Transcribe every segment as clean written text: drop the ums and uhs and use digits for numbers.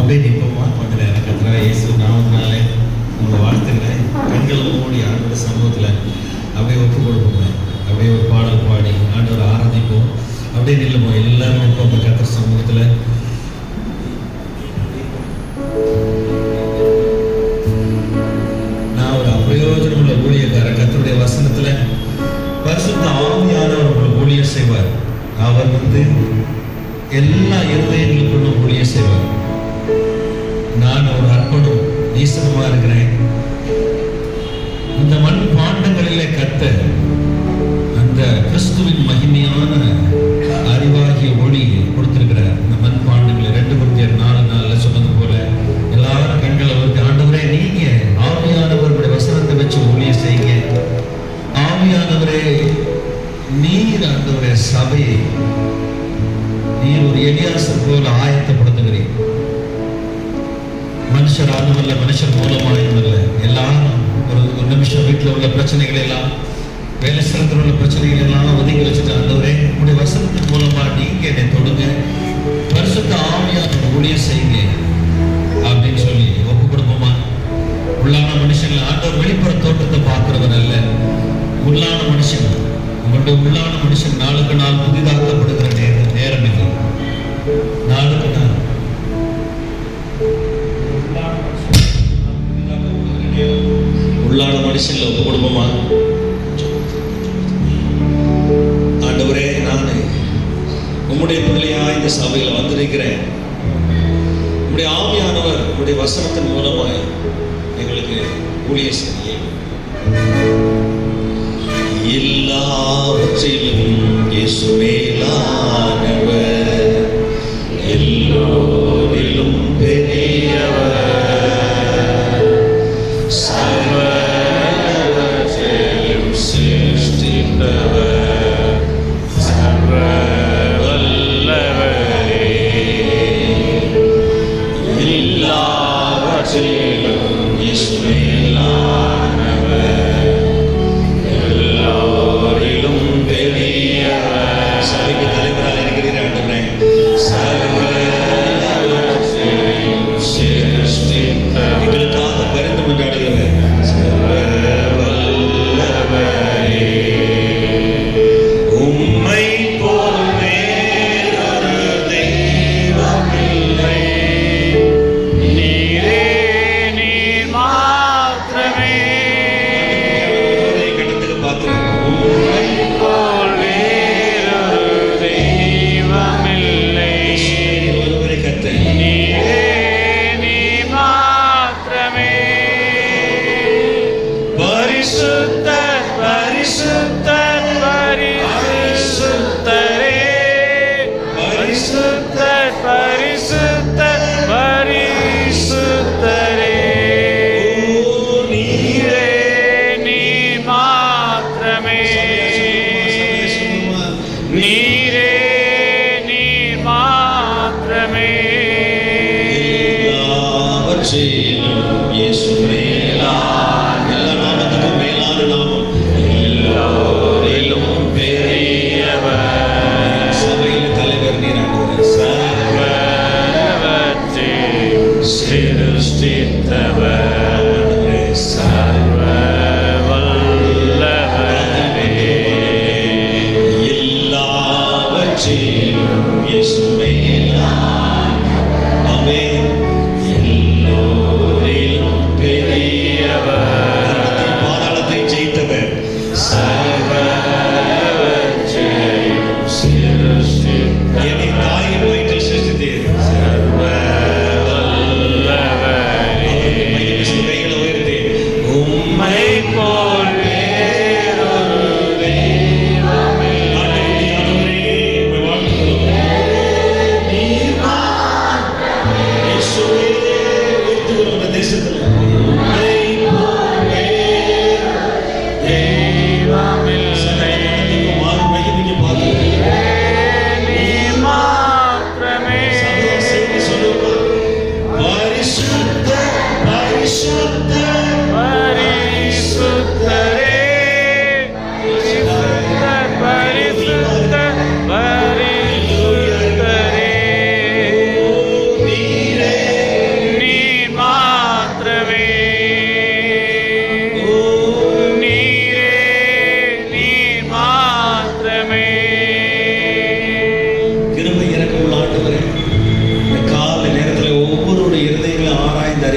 அப்படியே நிற்போமா கொஞ்ச நேரம். கர்த்தராகிய இயேசு நாமத்தினாலே உங்களை வாழ்த்துக்கிறேன். கண்களை மூடி ஆண்டோட சமூகத்தில் அப்படியே ஒப்பு கொடுப்போமே. அப்படியே ஒரு பாடல் பாடி ஆண்டோட ஆராதிப்போம். அப்படியே நில்லுவோம். எல்லாரும் இப்போ கர்த்தர் சமூகத்தில் நான் ஒரு அப்பிரயோஜனம் உள்ள ஊழியக்காரர். கர்த்தருடைய வசனத்தில் பரிசுத்த ஆவியானவர் உங்களுக்கு ஊழியர் செய்வார். அவர் எல்லா இருதயங்களுக்குள்ளும் ஊழியர் செய்வார். நான் ஒரு அர்ப்பணம் ஈசனமா இருக்கிறேன். இந்த மண் பாண்டங்களிலே கர்த்தர் அந்த கிறிஸ்துவின் மகிமையான அறிவாகிய ஒளி கொடுத்திருக்கிறார். இந்த மண் பாண்டங்களை 2 Corinthians 4:4 சொன்னது போல எல்லாரும் கண்களை வந்து ஆண்டவரே நீங்க ஆவியானவருடைய வசனத்தை வச்சு ஊழியர் செய்யுங்க. ஆவியானவரே நீர் ஆண்டவரே சபையை நீர் ஒரு எலியாசர் போல ஆயத்தப்படுத்துகிறீர். மனுஷராலும் அல்ல, மனுஷர் மூலமாயும் அல்ல. எல்லாரும் ஒரு நிமிஷம் வீட்டில் உள்ள பிரச்சனைகள் எல்லாம், வேலை ஸ்தலத்தில் உள்ள பிரச்சனைகள் எல்லாம் ஒதுக்கி வச்சுட்டு ஆண்டவரே உங்களுடைய வசனத்தின் மூலமா நீங்க என்னை தொடுங்க, பரிசுத்த ஆவியானவர் ஊழியர் செய்யுங்க அப்படின்னு சொல்லி ஒப்பு கொடுப்போமா? உள்ளான மனுஷன் ஆண்டவர் வெளிப்புற தோட்டத்தை பார்க்கிறவர் அல்ல, உள்ளான மனுஷன். உங்களுடைய உள்ளான மனுஷன் நாளுக்கு நாள் புதிதாக்கப்படுகிற நேரம் இல்லை. நாளுக்கு நாள் உள்ளான மனுஷன்ல ஒப்பு கொடுப்போமா? ஆண்டவரே நான் உம்முடைய பிள்ளையா இந்த சபையில் வந்திருக்கிறேன். உம்முடைய ஆவியானவர் உம்முடைய வசனத்தின் மூலமாய் எங்களுக்கு ஊழியர் செய்ய எல்லாவற்றிலும் இயேசு மேலானவர், எல்லோரிலும் பெரியவர், சர்வவற்றையும் சிருஷ்டித்தவர், சர்வ வல்லவரே, எல்லாவற்றிலும் இயேசு மேலானவர், எல்லோரிலும் பெரியவர்,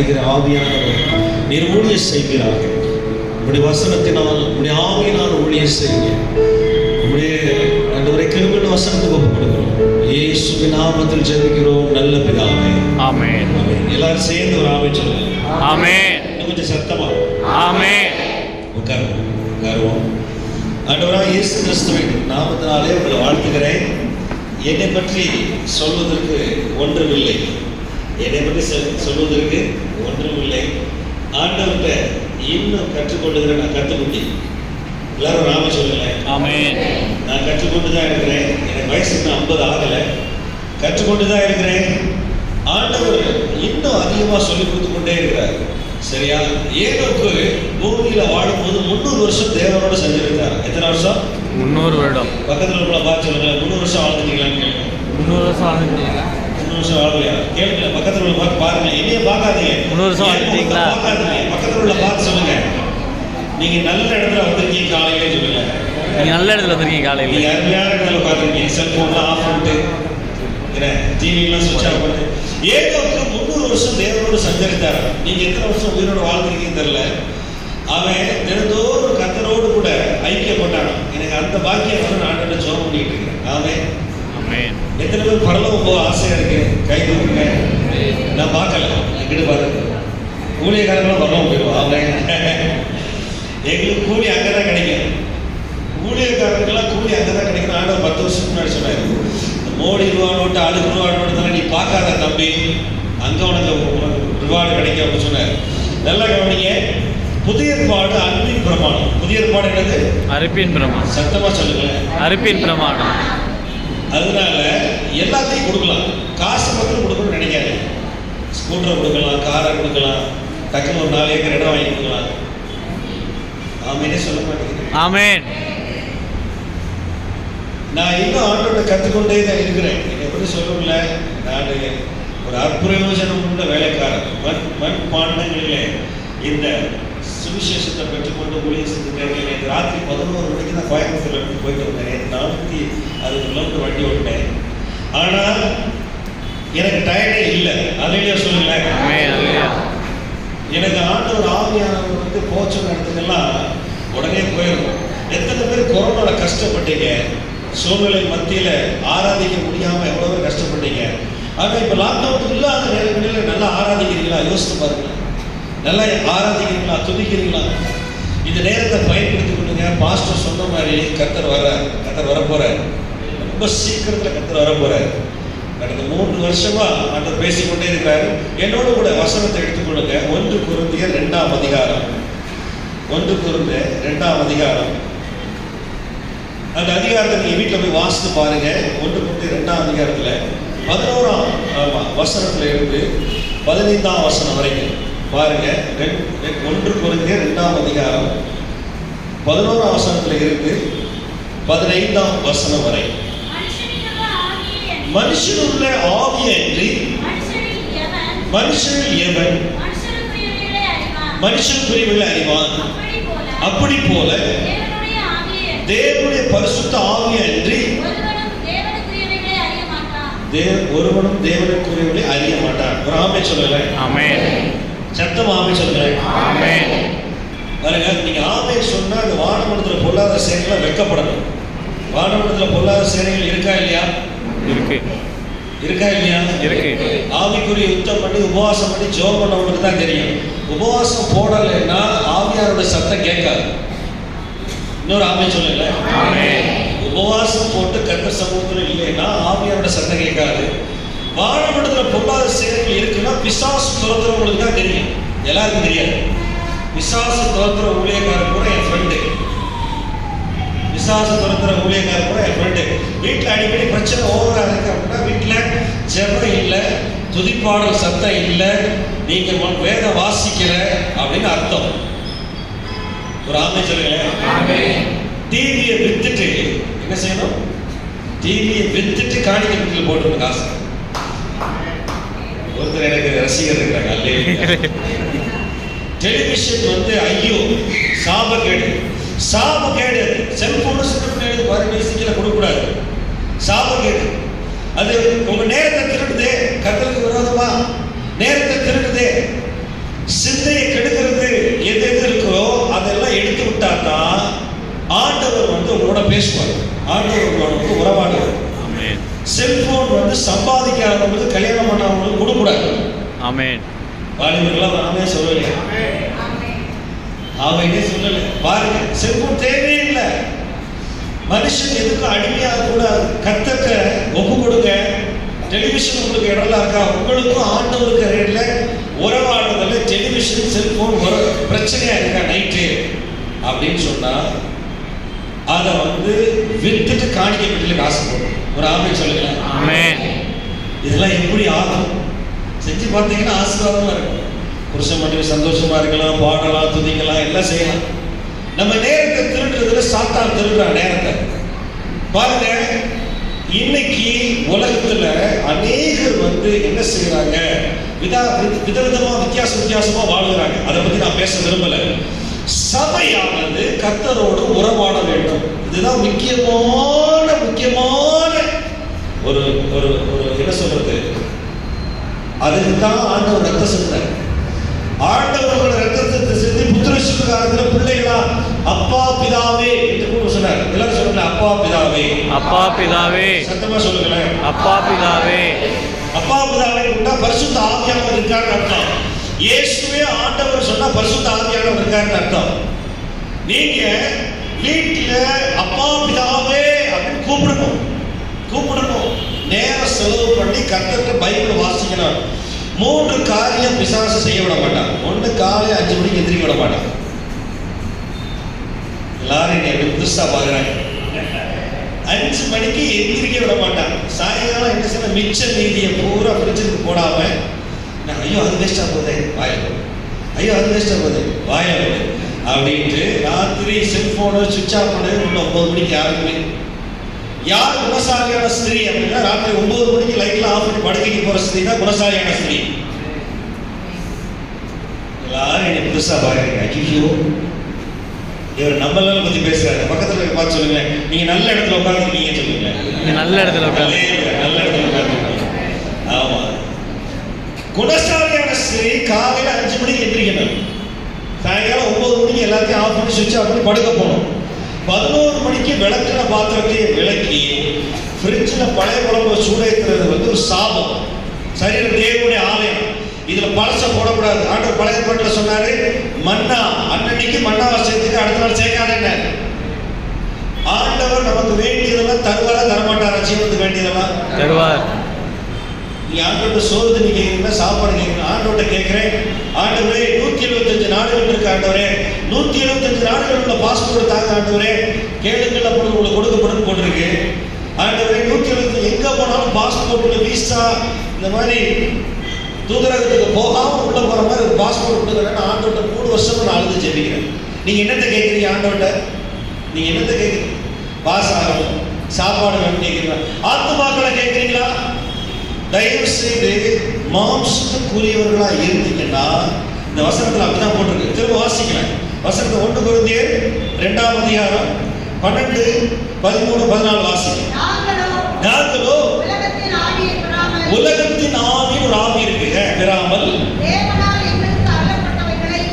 தருகிற ஆவியானவர் நீர் ஊழிய செய்கிறார். உடைய வசனத்தினால் உடைய ஆவியினால் ஊழிய செய்யுங்க. உடைய ஆண்டவரே கிருபையின் வசனத்துக்கு ஒப்பு கொடுக்கிறோம். இயேசுவின் நாமத்தில் ஜெபிக்கிறோம் நல்ல பிதாவே, ஆமென். எல்லாரும் சேர்ந்து ஒரு ஆமென் சொல்லுங்க. ஆமென். இன்னும் கொஞ்சம் சத்தமா ஆமென். உட்காருவோம். ஆண்டவராகிய இயேசு கிறிஸ்துவின் நாமத்தினாலே உங்களை வாழ்த்துகிறேன். என்னை பற்றி சொல்வதற்கு ஒன்றுமில்லை, என்னை பற்றி சொல்வதற்கு ஒன்றுமில்லை. ஆண்டவர்கிட்ட இன்னும் கற்றுக்கொள்ளுகிற நான் கற்றுக்குட்டி. எல்லாரும் நாம சொல்லுங்களேன். ஆமென். நான் கற்றுக்கொண்டு தான் இருக்கிறேன். எனக்கு வயசு 50 ஆகலை, கற்றுக்கொண்டு தான் இருக்கிறேன். ஆண்டவர் இன்னும் அதிகமாக சொல்லிக் கொடுத்து கொண்டே இருக்கிறார். சரியா? ஏனோக்கு பூமியில வாழும்போது 300 வருஷம் தேவனோட செஞ்சிருந்தார். எத்தனை வருஷம்? 300 வருடம். பக்கத்தில் உள்ள பார்த்து சொல்லுங்க, 300 வருஷம் வாழ்ந்துட்டீங்களான்னு கேளுங்க. 300 வருஷம் வாழ்ந்துட்டீங்களா? 300 வருஷம் வாழலையா கேளுங்க. பக்கத்தில் உள்ள பார்த்து பாருங்க, என்னைய பார்க்காதீங்க. 300 வருஷம் வாழ்ந்துட்டீங்களா பார்க்காதீங்க. பக்கத்தில் உள்ள பார்த்து சொல்லுங்க, நீங்க நல்ல இடத்துல வந்திருக்கீங்க காலையிலே சொல்லுங்க. நீங்க நல்ல இடத்துல வந்திருக்கீங்க காலையில. நீங்க அருமையான இடத்துல உட்காந்துருக்கீங்க. செல்போன்லாம் ஆஃப் பண்ணிட்டு, டிவிலாம் சுவிட்ச் ஆஃப் பண்ணிட்டு. ஏனோக்கு 300 வருஷம் தேவனோடு சஞ்சரித்தார். நீங்க எத்தனை வருஷம் உயிரோடு வாழ்ந்துருக்கீங்கன்னு தெரியல. அவன் தினந்தோறும் கர்த்தரோடு கூட ஐக்கியப்பட்டான். எனக்கு அந்த பாக்கியத்தை நான் ஆண்டவரை ஜெபம் பண்ணிட்டு இருக்கேன். ஆமென். எத்தனை பேர் பரலோகம் போக ஆசையா இருக்கு? கை தூக்குங்க. நான் பார்க்கல, இங்கிட்டு பாருங்க. ஊழியக்காரங்களும் பரலோகம் போயிடுவோம். ஆமென். எங்களுக்கு கூலி அங்கதான் கிடைக்கும். ஊழியக்காரர்கள்லாம் கூலி அங்கதான் கிடைக்கும். ஆண்டவர் 10 வருஷத்துக்கு முன்னாடி சொன்னாரு, மோடி ரூபா நோட்டு ஆளுக்கு ரூபா நோட்டு நீ பார்க்காத தம்பி, அங்க உனக்கு ரிவார்டு கிடைக்கும் அப்படின்னு சொன்னார். நல்லா கவனிங்க. புதிய ஏற்பாடு அன்பின் பிரமாணம். புதிய ஏற்பாடு என்னது? அறுப்பின் பிரமாணம். சத்தமா சொல்லுங்களேன். அறுப்பின் பிரமாணம். அதனால எல்லாத்தையும் கொடுக்கலாம். காசு மட்டும் கொடுக்கணும்னு நினைக்காது. ஸ்கூட்டர் கொடுக்கலாம், காரை கொடுக்கலாம், டக்குன்னு ஒரு 4 ஏக்கர் இடம் வாங்கி கொடுக்கலாம். ஆமெனே சொல்ல மாட்டேங்கிறேன். ஆமென். நான் இன்னும் ஆண்டோட கற்றுக்கொண்டே தான் இருக்கிறேன். எப்படி சொல்லல, நான் ஒரு அப்பிரயோஜனம் உள்ள வேலைக்காரன். மண் பாண்டங்களிலே இந்த சுவிசேஷத்தை பெற்றுக்கொண்டு ஊழியம் செஞ்சுட்டேன். ராத்திரி 11 மணிக்கு தான் கோயம்புத்தூர்ல போயிட்டு வந்தேன். 460 கிலோமீட்டர் வண்டி ஓட்டினேன். ஆனால் எனக்கு டயர்டே இல்லை. அதையே சொல்லுங்களேன். எனக்கு ஆண்டவர் ஆவியானவர் வந்து போச்சுன்னு இடத்துக்கெல்லாம் உடனே போயிடும். எத்தனை பேர் கொரோனால கஷ்டப்பட்டீங்க, சூழ்நிலை மத்தியில் ஆராதிக்க முடியாமல் எவ்வளோ பேர் கஷ்டப்பட்டீங்க. ஆனால் இப்போ லாக்டவுன் இல்லாத நேரங்களில் நல்லா ஆராதிக்கிறீங்களா? யோசித்து பாருங்க. நல்லா ஆராதிக்கிறீங்களா? துதிக்கிறீங்களா? இந்த நேரத்தை பயன்படுத்தி கொள்ளுங்க. பாஸ்டர் சொன்ன மாதிரி கர்த்தர் வரப்போறார். ரொம்ப சீக்கிரத்தில் கர்த்தர் வரப்போறார். கடந்த 3 வருஷமா ஆண்டவர் பேசிக்கொண்டே இருக்கிறாரு. என்னோடு கூட வசனத்தை எடுத்துக்கொள்ளுங்க. 1 கொரிந்தியர் 2ஆம் அதிகாரம். 1 கொரிந்தியர் 2ஆம் அதிகாரம். அந்த அதிகாரத்தை நீங்க வீட்டில் போய் வாசித்து பாருங்க. 1 கொரிந்தியர் 2ஆம் அதிகாரத்தில் 11ஆம் வசனத்துல இருந்து 15ஆம் வசனம் வரைக்கும் பாருங்க. 1 கொரிந்தியர் 2ஆம் அதிகாரம் 11ஆம் வசனத்துல இருந்து 15ஆம் வசனம் வரை. மனுஷனுள்ள ஆவியன்றி மனுஷனில் எவன் மனுஷனுக்குரியவர்களை அறிவான். அப்படி போல தேவனுடைய பரிசுத்த ஆவியன்றி ஒருவனும் தேவனுக்குரியவர்களை அறிய மாட்டான். ஒரு ஆமென் சொல்லல. ஆமென். சத்தம் ஆமென் சொல்லல. ஆமென். பாருங்க, நீங்க ஆமென் சொன்னா அந்த வானமண்டலத்தில் பொல்லாத சேனைகள் வெட்கப்படணும். வானமண்டலத்தில் பொல்லாத சேனைகள் இருக்கா இல்லையா? இருக்கு. இருக்கா இல்லையா? இருக்கு. ஆவிக்குரிய யுத்தம் பண்ணி உபவாசம் பண்ணி ஜெபம் பண்ணவங்களுக்கு தான் தெரியும். உபவாசம் போடலைன்னா ஆவியாரோட சத்தம் கேட்காது. இன்னொரு ஆமென் சொல்லுங்க. ஆமென். உபவாசம் போட்டு கர்த்தர் சமூகத்தில் இல்லைன்னா ஆவியாரோட சத்தம் கேட்காது. வானமண்டலத்தில் பொல்லாத சேனைகள் இருக்குன்னா பிசாசு துரத்துறவங்களுக்கு தான் தெரியும். எல்லாருக்கும் தெரியாது. பிசாசு துரத்துற ஊழியக்காரர் கூட என் ஃப்ரெண்டு. பிசாசு துரத்துற ஊழியக்காரர் கூட என் ஃப்ரெண்டு. வீட்டில் அடிக்கடி பிரச்சனை ஓவரா இருக்கு அப்படின்னா வீட்டில் ஜெபம் இல்லை, துதிப்பாடல் சத்தம் இல்லை, நீங்க வேதம் வாசிக்கல அப்படின்னு அர்த்தம். ஒரு ஆமென் சொல்லுங்களேன். டிவியை வித்துட்டு என்ன செய்யணும்? டிவியை வித்துட்டு காணிக்கை வீட்டில் போட்டுருங்க காசு. ஒருத்தர் எனக்கு ரசிகர் இருக்கிறாங்க. டெலிவிஷன் வந்து ஐயோ சாபக்கேடு. சாபக்கேடு. செல்போன் பேசிக்கல கொடுக்கூடாது. சாபக்கேடு. அது உங்க நேரத்தை திருடுதே. கர்த்தருக்கு விரோதமா நேரத்தை திருடுதே. தான் ஆண்டவர் உங்களோட பேசுவார், ஆண்டவர் உங்களோட உறவாடுவார். செல்போன் சம்பாதிக்காதவங்களுக்கு, கல்யாணம் பண்ணவங்களுக்கு கொடுக்கூடாது. ஆமென். வாலிபர்களாம் நாமே சொல்லலையே, அவனே சொல்லலை. பாருங்க, செல்போன் தேவையே இல்லை. மனுஷன் எதுக்கும் அடிமையாக கூடாது. கர்த்தர்ட்ட ஒப்பு கொடுங்க. டெலிவிஷன் உங்களுக்கு இடம்லாம் இருக்கா? உங்களுக்கும் ஆண்டவருக்கு இடையில உறவாடுறதுல டெலிவிஷன் செல்போன் ஒரு பிரச்சனையா இருக்கா நைட்டு அப்படின்னு சொன்னா அதை வித்துட்டு காணிக்க வீட்டில் காசு போடும். ஒரு ஆமென் சொல்லுங்களேன். ஆமென். இதெல்லாம் எப்படி ஆகும்? செஞ்சு பார்த்தீங்கன்னா ஆசீர்வாதமா இருக்கும். புருஷன் மட்டும் சந்தோஷமா இருக்கலாம், பாடலாம், துதிக்கலாம், எல்லாம் செய்யலாம். நம்ம நேரத்தை திருடுறதுல சாத்தான் திருடுறான் நேரத்தை. பாருங்க, இன்னைக்கு உலகத்துல அநேகர் என்ன செய்யறாங்க, விதவிதமா வித்தியாசமா வாழுகிறாங்க. அதை பத்தி நான் பேச விரும்பல. சபையானது கர்த்தரோடு உறவாட வேண்டும். இதுதான் முக்கியமான ஒரு ஒரு ஒரு என்ன சொல்றது, அதுக்கு தான் ஆண்டவர் ரத்தம் சிந்தார். ஆண்டவரோட ரத்தத்தை சிந்தி புத்திரசுத்த காலத்தில் பிள்ளைகளா அப்பா பிதாவே என்று கூட சொன்னார். எல்லாரும் சொல்லுங்க, அப்பா பிதாவே. அப்பா பிதாவே. சத்தமா சொல்லுங்களேன், அப்பா பிதாவே. அப்பா பிதாவே கூட்டா பரிசுத்த ஆவியானவர் இருக்காருன்னு அர்த்தம். இயேசுவே ஆண்டவர் சொன்னா பரிசுத்த ஆவியானவர் இருக்காருன்னு அர்த்தம். நீங்க வீட்டில அப்பா பிதாவே அப்படின்னு கூப்பிடணும். நேரம் செலவு பண்ணி கர்த்தர்ட்ட பைபிள் வாசிக்கணும். 3 காரியம் பிசாசு செய்ய விட மாட்டான். 1, காலை 5 மணிக்கு எந்திரிக்க விட மாட்டான். எல்லாரும் எப்படி புதுசா பாக்குறாங்க. 5 மணிக்கு எந்திரிக்க விட மாட்டான். சாயங்காலம் என்ன செய்ய, மிச்ச மீதியை பூரா ஃப்ரிட்ஜுக்கு போடாம, ஐயோ அது வேஸ்டா போதே வாயில போடு, ஐயோ அது வேஸ்டா போதே வாயில போடு அப்படின்ட்டு ராத்திரி செல்போனு சுவிட்ச் ஆஃப் பண்ணது 9 மணிக்கு யாருக்குமே. யார் குணசாலியான ஸ்திரீ அப்படின்னா, ராத்திரி 9 மணிக்கு லைட்லாம் ஆஃப் பண்ணி படுக்கைக்கு போற ஸ்திரீ தான் குணசாலியான ஸ்திரீ. எல்லாரும் என்ன புதுசா பாக்குறீங்க. ஐயோ, இவர் நம்மள பத்தி பேசுறாரு. பக்கத்துல பார்த்து சொல்லுங்க, நீங்க நல்ல இடத்துல உட்கார்ந்துருக்கீங்க சொல்லுங்க. நல்ல இடத்துல உட்கார்ந்து. ஆமா, குணசாலியான ஸ்திரீ காலையில 5 மணிக்கு எந்திரிக்கணும். சாயங்காலம் 9 மணிக்கு எல்லாத்தையும் ஆஃப் பண்ணி சுவிட்ச் ஆஃப் பண்ணி படுக்க போகணும். 11 மணிக்கு விளக்குன பாத்திரத்தையே விளக்கி ஃப்ரிட்ஜில் பழைய குழம்பு சூடேற்றுறது ஒரு சாபம். சரீரம் தேவனுடைய ஆலயம். இதுல பழச போடக்கூடாது. ஆண்டவர் பழைய பாட்டில் சொன்னாரு, மன்னா அன்னன்னைக்கு மன்னாவை சேர்த்துக்க, அடுத்த நாள் சேர்க்காதேன்னு. ஆண்டவர் நமக்கு வேண்டியதெல்லாம் தருவாரா தரமாட்டாரா? ஜீவனுக்கு வேண்டியதெல்லாம் தருவார். நீ ஆண்டோட சோறு நீ கேட்குறீங்க, சாப்பாடு கேட்குறீங்க. ஆண்டோட கேட்கிறேன், ஆண்டவரே 175 நாடுகள் இருக்கு ஆண்டவரே, 175 நாடுகள் உள்ள பாஸ்போர்ட் தாங்க ஆண்டவரே, கேளுங்கள் அப்படி உங்களுக்கு கொடுக்கப்படும் போட்டிருக்கு. ஆண்டவரே 175 எங்க போனாலும் பாஸ்போர்ட்ல வீசா இந்த மாதிரி தூதரகத்துக்கு போகாம உள்ள போற மாதிரி ஒரு பாஸ்போர்ட் கொடுக்குறேன்னு ஆண்டோட 3 வருஷமா நான் அழுது ஜெபிக்கிறேன். நீங்க என்னத்தை கேட்குறீங்க ஆண்டோட? நீங்க என்னத்தை கேட்குறீங்க? பாஸ் ஆகணும், சாப்பாடு வேணும் கேட்குறீங்களா? ஆத்துமாக்களை கேட்குறீங்களா? தயவு செய்து மாம்சத்துக்குரியவர்களா இருந்தீங்கன்னா, இந்த வசனத்துல அப்படிதான் போட்டிருக்கு. திரும்ப வாசிக்கலாம் வசனத்தை. 1 கொரிந்தியர் 2ஆம் அதிகாரம் 12, 13, 14 வாசிக்கலாம். நாங்களோ உலகத்தின் ஆவியின் ஒரு ஆவி இருக்குங்க பெறாமல்,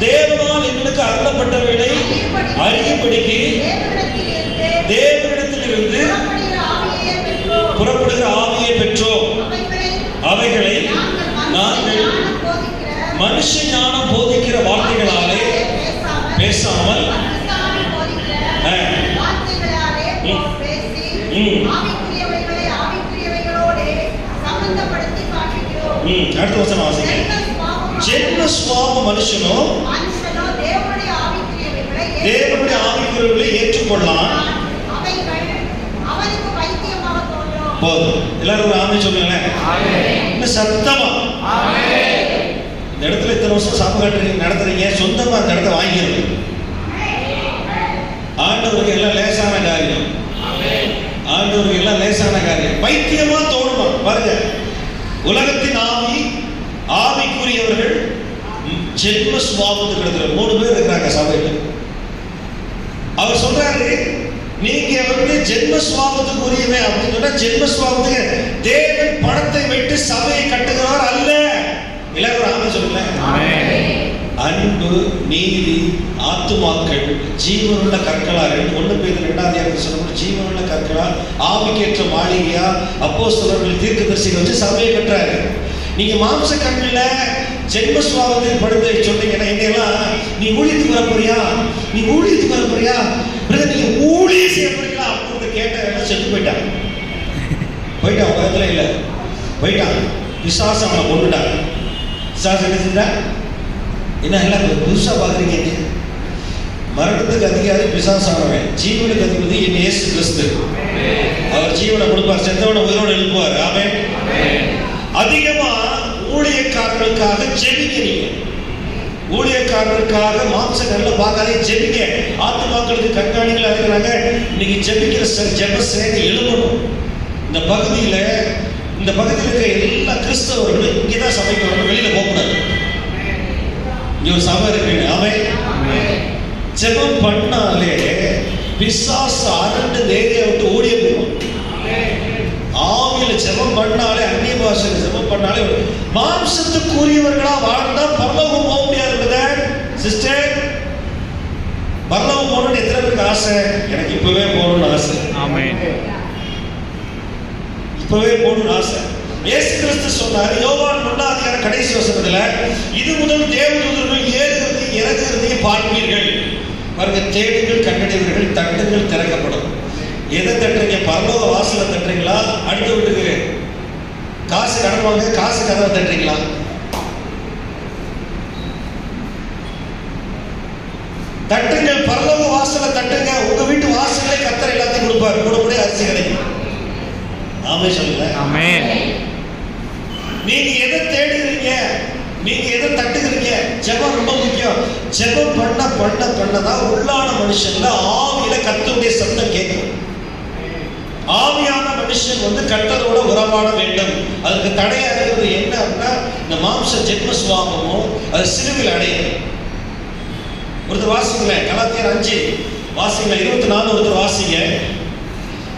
தேவனால் எங்களுக்கு அருளப்பட்டவைகளை அறியும்படிக்கு தேவனிடத்திலிருந்து புறப்படுகிற ஆவியை பெற்றோம். அவைகளை நாங்கள் மனுஷ ஞானம் போதிக்கிற வார்த்தைகளாலே பேசாமல் அடுத்த வசனம் வாசிங்க. ஜென்ம சுவாப மனுஷனோ தேவனுடைய ஆவிக்குரியவைகளை ஏற்றுக்கொள்ளலாம். போதும். எல்லாரும் ஒரு ஆமென் சொல்லுங்களேன். இன்னும் சத்தமா. இந்த இடத்துல இத்தனை வருஷம் சாப்பு கட்டுறீங்க, நடத்துறீங்க, சொந்தமா அந்த இடத்த வாங்கிடுது. ஆண்டவருக்கு எல்லாம் லேசான காரியம். ஆண்டவருக்கு எல்லாம் லேசான காரியம். பைத்தியமா தோணுமா? பாருங்க, உலகத்தின் ஆவி, ஆவிக்குரியவர்கள், ஜென்ம சுபாவத்துக்கு இருக்கிற 3 பேர் இருக்கிறாங்க சபையில. அவர் சொல்றாரு, நீங்க ஜென்ம சுபாவத்துக்கு உரியவே அப்படின்னு சொன்னா, ஜென்ம சுபாவத்துக்கு தேவன் பணத்தை வைத்து சபையை கட்டுகிறார் அல்ல. எல்லாரும் ஆமென் சொல்லுங்க. அன்பு, நீதி, ஆத்துமாக்கள் ஜீவனுள்ள கற்களார்கள். 1 பேதுரு 2 சொல்லும்போது ஜீவனுள்ள கற்களா, ஆவிக்கேற்ற மாளிகையா அப்போஸ்தலர்கள் தீர்க்கதரிசிகள் வச்சு சபையை கட்டுறாரு. நீங்க மாம்ச கண்ணில் ஜென்ம சுபாவத்தில் படுத்து சொன்னீங்கன்னா என்னெல்லாம் நீ ஊழியத்துக்கு வர போறியா, நீ ஊழியத்துக்கு வர போறியா, நீங்க ஊழியம் செய்ய போறீங்களா அப்படின்னு கேட்ட செத்து போயிட்டான். உலகத்துல இல்லை, போயிட்டான். பிசாசு அவனை கொண்டுட்டான். பிசாசு என்ன செஞ்சா, என்ன எல்லாம் புதுசா பாக்குறீங்க? மரணத்துக்கு அதிகாரி பிசாசானவன், ஜீவனுக்கு அதிபதி என் இயேசு கிறிஸ்து. அவர் ஜீவனை கொடுப்பார், செத்தவனை உயிரோடு எழுப்புவார். ஆமென். அதிகமா ஊழியக்காரர்களுக்காக ஜெபிக்க. நீங்க ஊழியக்காரர்களுக்காக மாம்சங்கள்ல பார்க்காதே, ஜெபிக்க. ஆத்துமாக்களுக்கு கண்காணிகளா இருக்கிறாங்க. இன்னைக்கு ஜெபிக்கிற ஜெப சேனை எழுதணும். இந்த பகுதியில இருக்க எல்லா கிறிஸ்தவர்களும் இங்கதான் சபைக்கு வரணும், வெளியில போகக்கூடாது. இங்க ஒரு சபை இருக்கு. அவன் ஜெபம் பண்ணாலே பிசாசு அரண்டு நேரே விட்டு ஓடிய போகும். ஆவியில ஜெபம் பண்ணாலே, அந்நிய பாஷையில ஜெபம் பண்ணாலே, மாம்சத்துக்குரியவர்களா வாழ்ந்தா பரலோகம் போக முடியாது. சிஸ்டர், பரலோகம் போகணும்னு எத்தனை பேருக்கு ஆசை? எனக்கு இப்பவே போகணும்னு ஆசை. ஆமென். இப்பவே போகணும்னு ஆசை. இயேசு கிறிஸ்து சொன்னார், யோவான் 1 கடைசி வசனத்துல, இது முதல் தேவதூதர்கள் ஏறுகிறதையும் இறங்குகிறதையும் பார்ப்பீர்கள். பாருங்க, தேடுங்கள், கண்டடைவீர்கள், தட்டுங்கள், திறக்கப்படும். எதை தட்டுறீங்க? பரலோக வாசலை தட்டுறீங்களா? அடுத்த வீட்டுக்கு காசு கடன் வாங்க, காசு கதவை தட்டுறீங்களா? தட்டுங்கள், பரலோக வாசலை தட்டுங்க. உங்க வீட்டு வாசலே கர்த்தர் எல்லாத்தையும் கொடுப்பார். கூட அரிசி கிடைக்கும். ஆமென் சொல்லுங்க. ஆமென். நீங்க எதை தேடுகிறீங்க? நீங்க எதை தட்டுகிறீங்க? ஜெபம் ரொம்ப முக்கியம். ஜெபம் பண்ணதான் உள்ளான மனுஷன்ல ஆவியில கர்த்தருடைய சத்தம் கேட்கும். ஆவியான மனுஷன் கர்த்தரோட உறவாட வேண்டும். அதுக்கு தடையா இருக்கிறது என்ன அப்படின்னா, இந்த மாம்ச ஜென்ம சுபாவமும் அது சிலுவையில் அடையும். ஒருத்தர் வாசிங்களேன், கலாத்தியர் 5 வாசிங்க, 24 ஒருத்தர் வாசிங்க.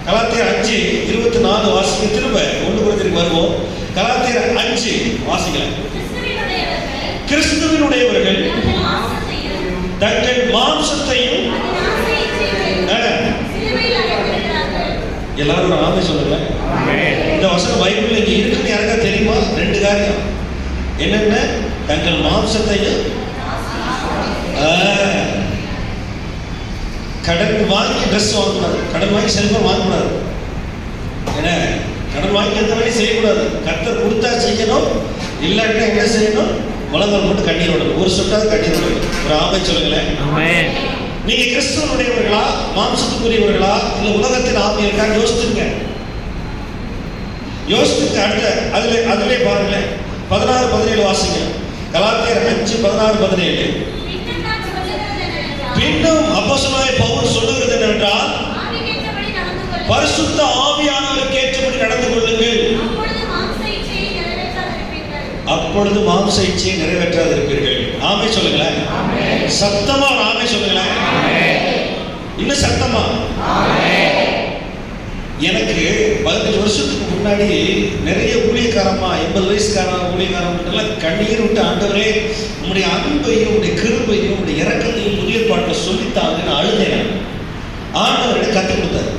கலாத்தியர் 5:24 வாசிங்க. திரும்ப 1 குருந்திற்கு வருவோம். கலாத்தியர் 5 வாசிங்களேன். கிறிஸ்துவினுடையவர்கள் தங்கள் மாம்சத்தையும் எல்லாரும் ஆமே சொல்லுங்க. இந்த வசனம் பைபிள்ல இங்க இருக்குன்னு யாருக்கா தெரியுமா? 2 காரியம். என்னென்ன? தங்கள் மாம்சத்தையும், கடன் வாங்கி ட்ரெஸ் வாங்கக்கூடாது, கடன் வாங்கி செல்வம் வாங்கக்கூடாது. என்ன? கடன் வாங்கி எந்த வேலையும் செய்யக்கூடாது. கர்த்தர் கொடுத்தா செய்யணும், இல்லாட்டா என்ன செய்யணும்? முழங்கால் போட்டு கண்ணீர் விடணும். ஒரு சொட்டாவது கண்ணீர் விடணும். ஒரு ஆமை சொல்லுங்களேன். நீங்க கிறிஸ்துவனுடையவர்களா, மாம்சத்துக்குரியவர்களா, இல்ல உலகத்தின் ஆவியர்களா? யோசிச்சுங்க. அடுத்த அதுல பாருங்களேன். 16-17 வாசிங்க. கலாத்தியர் 5:16-17. பின்னும் அப்போஸ்தலனாகிய பவுல் சொல்லுகிறது என்னவென்றால், பரிசுத்த ஆவியானவருக்கு ஏற்றபடி நடந்து கொள்ளுங்கள், அப்பொழுது மாம்ச இச்சையை நிறைவேற்றாதிருப்பீர்கள். ஆமே சொல்லுங்களேன். சத்தமா ஆமே சொல்லுங்களேன். இன்னும் சத்தமா. எனக்கு 15 வருஷத்துக்கு முன்னாடி நிறைய ஊழியக்காரமா, 80 வயசுக்கார ஊழியக்காரங்க கண்ணீர் விட்டு, ஆண்டவரே உங்களுடைய அன்பையும் உங்களுடைய கிருபையும் உங்களுடைய இரக்கத்தையும் புதிய பாட்டில் சொல்லித்தாங்கன்னு அழுதேன். ஆண்டவர் எனக்கு கற்றுக் கொடுத்தாரு.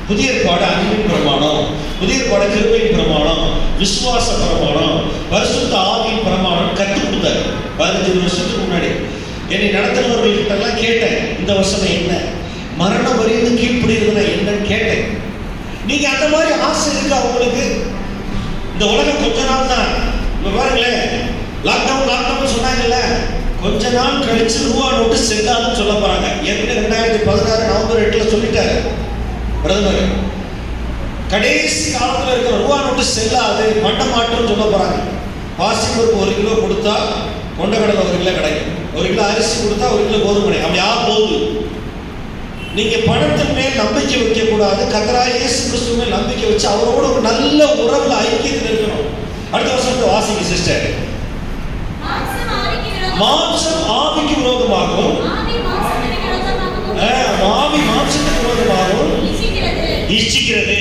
புதிய பாட அன்பின் பிரமாணம், புதிய பாட கிருபையின் பிரமாணம், விசுவாச பிரமாணம், பரிசுத்த ஆவியின் பிரமாணம் கற்றுக் கொடுத்தாரு. 15 வருஷத்துக்கு முன்னாடி என்னை நடத்தினவர்கள்கிட்ட எல்லாம் கேட்டேன், இந்த வசனம் என்ன, மரண வரையும் கீழ்ப்படுகிறதுனா என்னன்னு கேட்டேன். நீங்க அந்த மாதிரி ஆசை இருக்கா உங்களுக்கு? இந்த உலகம் கொஞ்ச நாள் தான். பாருங்களேன், லாக்டவுன் சொன்னாங்கல்ல, கொஞ்ச நாள் கழிச்சு ரூபா நோட்டு செல்லாதுன்னு சொல்ல போறாங்க. ஏற்கனவே 2016 நவம்பர் 8 சொல்லிட்டாரு பிரதமர். கடைசி காலத்தில் இருக்கிற ரூபா நோட்டு செல்லாது, பண்ண மாட்டோம்னு சொல்ல போறாங்க. பாசிப்பருப்பு 1 கிலோ கொடுத்தா கொண்டக்கடலை 1 கிலோ கிடைக்கும், 1 கிலோ அரிசி கொடுத்தா 1 கிலோ கோதுமை கிடைக்கும். அப்படியா போகுது. நீங்க பணத்தின் மேல் நம்பிக்கை வைக்க கூடாது. கர்த்தராகிய இயேசு கிறிஸ்து மேல் நம்பிக்கை வச்சு அவரோட ஒரு நல்ல உறவுல ஐக்கியத்தில் இருக்கணும். அடுத்த வருஷத்தை வாசிங்க சிஸ்டர். மாம்சம் ஆவிக்கு விரோதமாகவும், ஆவி மாம்சத்துக்கு விரோதமாகவும் இச்சிக்கிறது.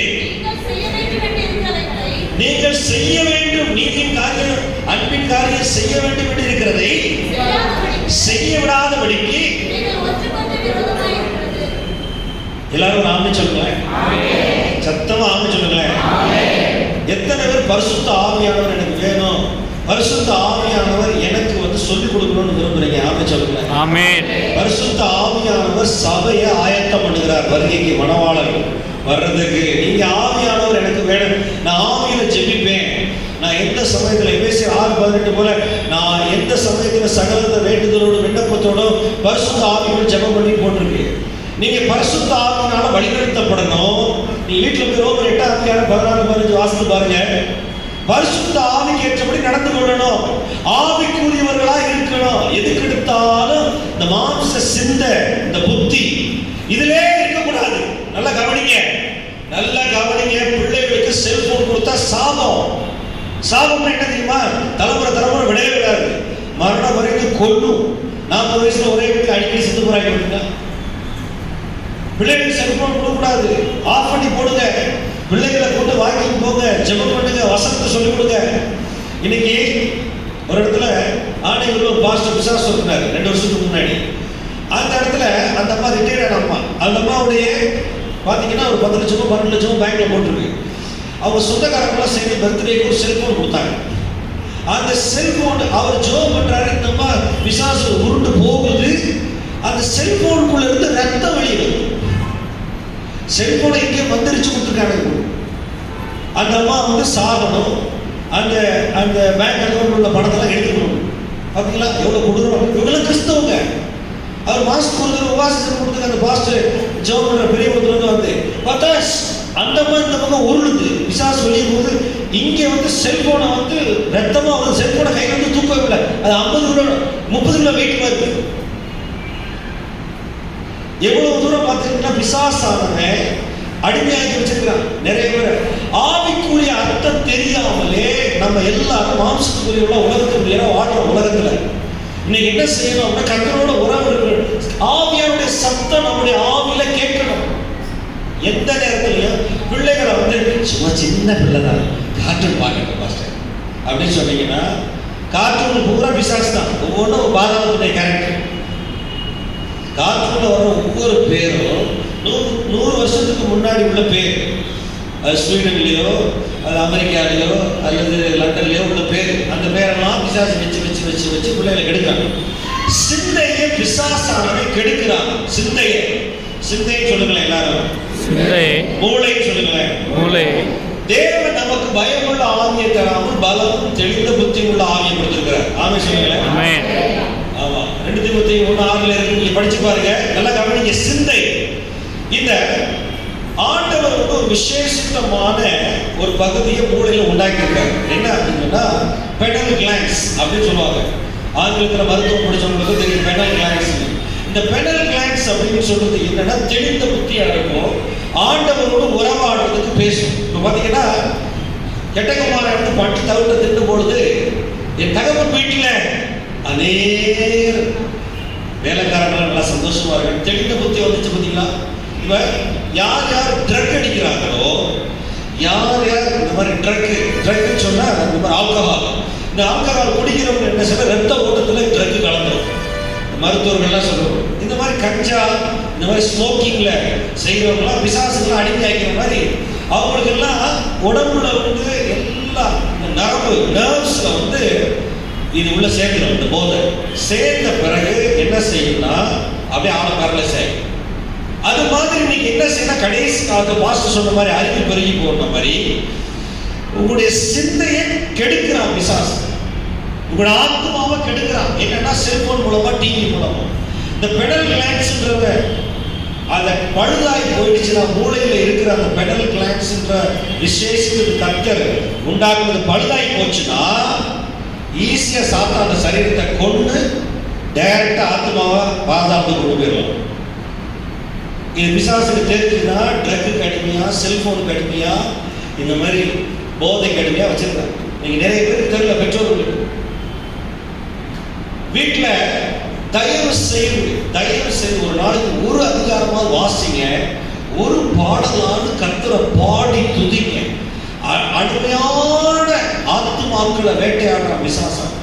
நீங்கள் செய்ய வேண்டும் நீதியின் காரியம், அன்பின் காரியம் செய்ய வேண்டும் என்று இருக்கிறதை செய்ய விடாதபடிக்கு எல்லாரும் ஆமே சொல்லுங்களேன். சத்தமா ஆமே சொல்லுங்களேன். எத்தனை பேர் பரிசுத்த ஆவியானவர் எனக்கு வேணும், பரிசுத்த ஆவியானவர் எனக்கு வந்து சொல்லிக் கொடுக்கணும்னு விரும்புறீங்க? ஆமே சொல்லுங்களேன். ஆமென். பரிசுத்த ஆவியானவர் சபையை ஆயத்தம் பண்ணுகிறார் வருகைக்கு, மணவாளர்கள் வர்றதுக்கு. நீங்க ஆவியானவர் எனக்கு வேணும், நான் ஆவியில ஜெபிப்பேன், நான் எந்த சமயத்தில் எபேசியர் 6:18 போல நான் எந்த சமயத்தில் சகலத வேண்டுதலோடு விண்ணப்பத்தோடு பரிசுத்த ஆவியோடு ஜெபம் பண்ணி போட்டிருக்கு. நீங்க பரிசுத்த ஆவியினால வழிநடத்தப்படணும். நீ வீட்டில் போய் ரோமர் 8:14-15 வாசித்து பாருங்க. பரிசுத்த ஆவிக்கு ஏற்றபடி நடந்து கொள்ளணும், ஆவிக்குரியவர்களா இருக்கணும். எதுக்கு எடுத்தாலும் இந்த மாம்ச சிந்தை, இந்த புத்தி இதிலே இருக்கக்கூடாது. நல்லா கவனிங்க, நல்லா கவனிங்க. பிள்ளைகளுக்கு செல்போன் கொடுத்தா சாபம். சாபம் என்ன தெரியுமா? தலைமுறை விடவே விடாது, மரணம் வரைக்கும் கொல்லும். 40 வயசுல ஒரே வீட்டுல அடிக்கடி செத்து போறாங்க. பிள்ளைகளுக்கு செல்போன் கொடுக்கூடாது, ஆஃப் பண்ணி போடுங்க. பிள்ளைகளை கொண்டு வாக்கிங் போங்க, ஜெபம் பண்ணுங்க, வசனத்தை சொல்லிக் கொடுங்க. இன்னைக்கு ஒரு இடத்துல ஆணையூர்ல ஒரு பாஸ்டர் பிசாசு சொன்னார் 2 வருஷத்துக்கு முன்னாடி. அந்த இடத்துல அந்த அம்மா ரிட்டையர்ட் ஆன அம்மா. அந்த அம்மாவுடைய பார்த்தீங்கன்னா ஒரு 10 லட்சமோ 12 லட்சமோ பேங்க்ல போட்டிருக்கு. அவங்க சொந்தக்காரங்களாம் சேர்ந்து பர்த்டேக்கு ஒரு செல்போன் கொடுத்தாங்க. அந்த செல்போன் அவர் ஜோம் பண்றாரு, இந்த அம்மா பிசாசு உருண்டு போகுது. அந்த செல்போனுக்குள்ள இருந்து ரத்தம் வெளியிடுது. செல்போனை இங்கே மந்திரிச்சு கொடுத்துருக்காங்க. அந்த அம்மா வந்து சாகணும், அந்த அந்த பேங்க் அக்கௌண்ட் உள்ள பணத்தெல்லாம் எடுத்துக்கணும். பார்த்தீங்களா எவ்வளவு கொடூரம். இவங்களாம் கிறிஸ்தவங்க. அவர் மாசத்துக்கு ஒரு உபவாசத்துக்கு கொடுத்துருக்க அந்த பாஸ்டர் ஜோம் பண்ற பெரிய வந்து பார்த்தா அந்த மாதிரி இந்த பக்கம் உருளுது, பிசாசு வெளியே போகுது. இங்கே வந்து செல்போனை வந்து ரத்தமா வந்து செல்போனை கையில் வந்து தூக்கவே இல்லை. அது 50 கிலோ 30 கிலோ வெயிட் வருது. எவ்வளவு தூரம் பார்த்துக்கிட்டா பிசாசானவன் அடிமையாக்கி வச்சிருக்கிறான் நிறைய பேர். ஆவிக்குரிய அர்த்தம் தெரியாமலே நம்ம எல்லாரும் மாம்சத்துக்குரிய உலகத்துக்குரிய வாழ்ற உலகத்துல இன்னைக்கு என்ன செய்யணும் அப்படின்னா கர்த்தரோட உறவு இருக்கணும். ஆவியாருடைய சத்தம் நம்முடைய ஆவியில கேட்கணும். எந்த நேரத்திலையும் பிள்ளைகளை வந்து சும்மா சின்ன பிள்ளை தான் கார்ட்டூன் பார்க்கணும் பாஸ்டர் அப்படின்னு சொன்னீங்கன்னா, கார்ட்டூன் பூரா பிசாசு தான். ஒவ்வொன்றும் ஒரு பாதாளத்துடைய கேரக்டர். கார்ட்டூன்ல வர ஒவ்வொரு பேரும் 100 வருஷத்துக்கு முன்னாடி உள்ள பேர். அது ஸ்வீடன்லயோ அது அமெரிக்காலேயோ அல்லது லண்டன்லயோ உள்ள பேர். அந்த பேரெல்லாம் பிசாசு வச்சு வச்சு வச்சு வச்சு பிள்ளைகளை கெடுக்கிறாங்க. சிந்தையை பிசாசானவை கெடுக்கிறான். சிந்தையை சொல்லுங்களேன் எல்லாரும். மூளை சொல்லுங்களேன். மூளை. தேவன் நமக்கு பயமுள்ள ஆவியை தராமல் பலமும் தெளிந்த புத்தி உள்ள ஆவியை கொடுத்திருக்கிறார். ஆமே சொல்லுங்களேன். ஆமா, 2 தீமோத்தேயு 1:6 இருக்கு, நீங்க படிச்சு பாருங்க. நல்லா கவனிங்க. சிந்தை. இந்த ஆண்டவர் வந்து ஒரு விசேஷமான ஒரு பகுதியை மூளையில உண்டாக்கியிருக்காரு. என்ன அப்படின்னா பெடல் கிளான்ஸ் அப்படின்னு சொல்லுவாங்க. ஆங்கிலத்தில் மருத்துவம் படிச்சவங்களுக்கு தெரியும் பெடல் கிளான்ஸ். இந்த பெடல் கிளான்ஸ் அப்படின்னு சொல்றது என்னன்னா தெளிந்த புத்தி அடைக்கும், ஆண்டவரோடு உறவாடுறதுக்கு பேசும். இப்போ பார்த்தீங்கன்னா கெட்டகுமார எடுத்து பட்டு தவிர்த்து திட்டும் பொழுது என் தகவல் வீட்டில் அநேக வேலைக்காரர்கள் நல்லா சந்தோஷமா இருக்கு. தெளிந்த புத்தி வந்துச்சு பார்த்தீங்களா? இப்போ யார் யார் ட்ரக் அடிக்கிறாங்களோ, யார் யார் இந்த மாதிரி ட்ரக்னு சொன்னா இந்த மாதிரி ஆல்கஹால், இந்த ஆல்கஹால் குடிக்கிறவங்க என்ன சொல்ல ரத்த ஓட்டத்தில் ட்ரக் கலந்துரும். மருத்துவர்கள்லாம் சொல்லுவோம் இந்த மாதிரி கஞ்சா இந்த மாதிரி ஸ்மோக்கிங்ல செய்யறவங்களாம் பிசாசுலாம் அடிமை ஆகிற மாதிரி அவங்களுக்கெல்லாம் உடம்புல வந்து எல்லாம் இந்த நரம்பு நர்வ்ஸ்ல வந்து இது உள்ள சேர்ந்துடும். இந்த போதை சேர்ந்த பிறகு என்ன செய்யும்னா அப்படியே ஆழக்காரில் செய்யும். அது மாதிரி இன்னைக்கு என்ன செய்யணும், கடைசி காலத்து பாஸ்டர் சொன்ன மாதிரி அறிவு பெருகி போன மாதிரி உங்களுடைய சிந்தையை கெடுக்கிறான் பிசாசு. உங்களோட ஆத்மாவை கெடுக்கிறான். என்னன்னா செல்போன் மூலமா, டிவி மூலமா. இந்த பெடல் கிளான்ஸ்ன்றத அந்த பழுதாய் போயிடுச்சுன்னா மூளையில இருக்கிற அந்த பெடல் கிளான்ஸ்ன்ற விசேஷத்துக்கு கர்த்தர் உண்டாக்குறது பழுதாய் போச்சுன்னா ஈஸியா சாப்பிட்ட அந்த சரீரத்தை கொண்டு டைரக்டா ஆத்மாவை பாதாளத்துக்கு கொண்டு போயிடலாம். இது பிசாசுக்கு தெரிஞ்சுன்னா ட்ரக்கு அடிமையா, செல்போனுக்கு அடிமையா, இந்த மாதிரி போதைக்கு அடிமையா வச்சிருக்காங்க. நீங்க நிறைய பேருக்கு தெரியல. பெற்றோர்களுக்கு வீட்டுல தயவு செய்து ஒரு நாளைக்கு ஒரு அதிகாரமாக வாசிங்க, ஒரு பாடலான்னு கர்த்தரை பாடி துதிங்க. அடிமையான ஆத்துமாக்களை வேட்டையாடுற விசாசம்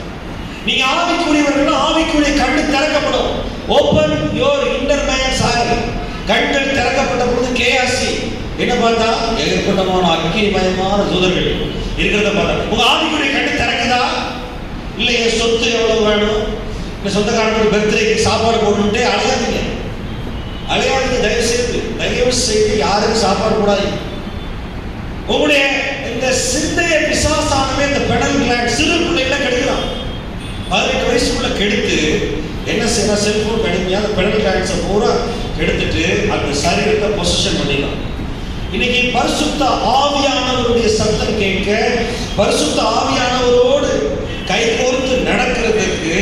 ஆவிக்குரிய கண்ணு திறக்கப்படும். ஓபன் யோர் இன்னர் மேன்ஸ் ஐ. கண்கள் திறக்கப்பட்ட பொழுது கேஆர்சி என்ன பார்த்தா ஏகப்பட்டமான அக்கினிமயமான தூதர்கள் இருக்கிறத பார்த்தா. உங்க ஆவிக்குரிய கண்ணு திறக்குதா? இல்லை என் சொத்து எவ்வளவு வேணும், இந்த சொந்தக்காரனுக்கு பர்த்டேக்கு சாப்பாடு போடணுன்ட்டே அலையாதீங்க. தயவு செய்து யாருக்கும் சாப்பாடு கூடாது. உங்களுடைய இந்த சிந்தைய பிசாசானவே இந்த பெடல் கிளாண்ட் சிறு பிள்ளைகளை கெடுக்கிறான். 18 வயசுக்குள்ள கெடுத்து என்ன செய்யறா, செல்போன் கடுமையா அந்த பெடல் கிளாண்ட்ஸை பூரா கெடுத்துட்டு அந்த சரீரத்தை பொசிஷன் பண்ணிடலாம். இன்னைக்கு பரிசுத்த ஆவியானவருடைய சத்தம் கேட்க, பரிசுத்த ஆவியானவரோடு கை கோர்த்து நடக்கிறதுக்கு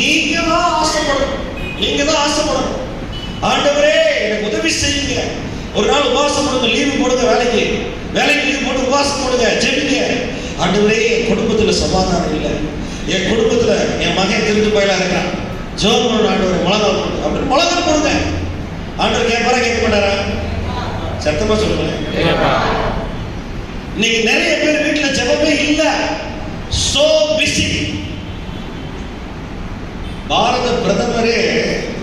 நீங்க தான் ஆசைப்படணும். நீங்க தான் ஆசைப்படணும். ஆண்டவரே எனக்கு உதவி செய்யுங்க. ஒரு நாள் உபவாசம் போடுங்க, லீவு போடுங்க, வேலைக்கு லீவு போட்டு உபவாசம் போடுங்க, ஜெபிங்க. ஆண்டவரே என் குடும்பத்துல சமாதானம் இல்லை, என் குடும்பத்துல என் மகன் திருட்டு போயில இருக்கிறான், ஜோம் பண்ண ஆண்டவர் முழங்கால் போடுங்க அப்படின்னு முழங்கால் போடுங்க. ஆண்டவர் கேட்பாரா கேட்க மாட்டாரா? சத்தமா சொல்லுங்க. இன்னைக்கு நிறைய பேர் வீட்டுல ஜெபமே இல்ல, சோ பிஸி. பாரத பிரதமரே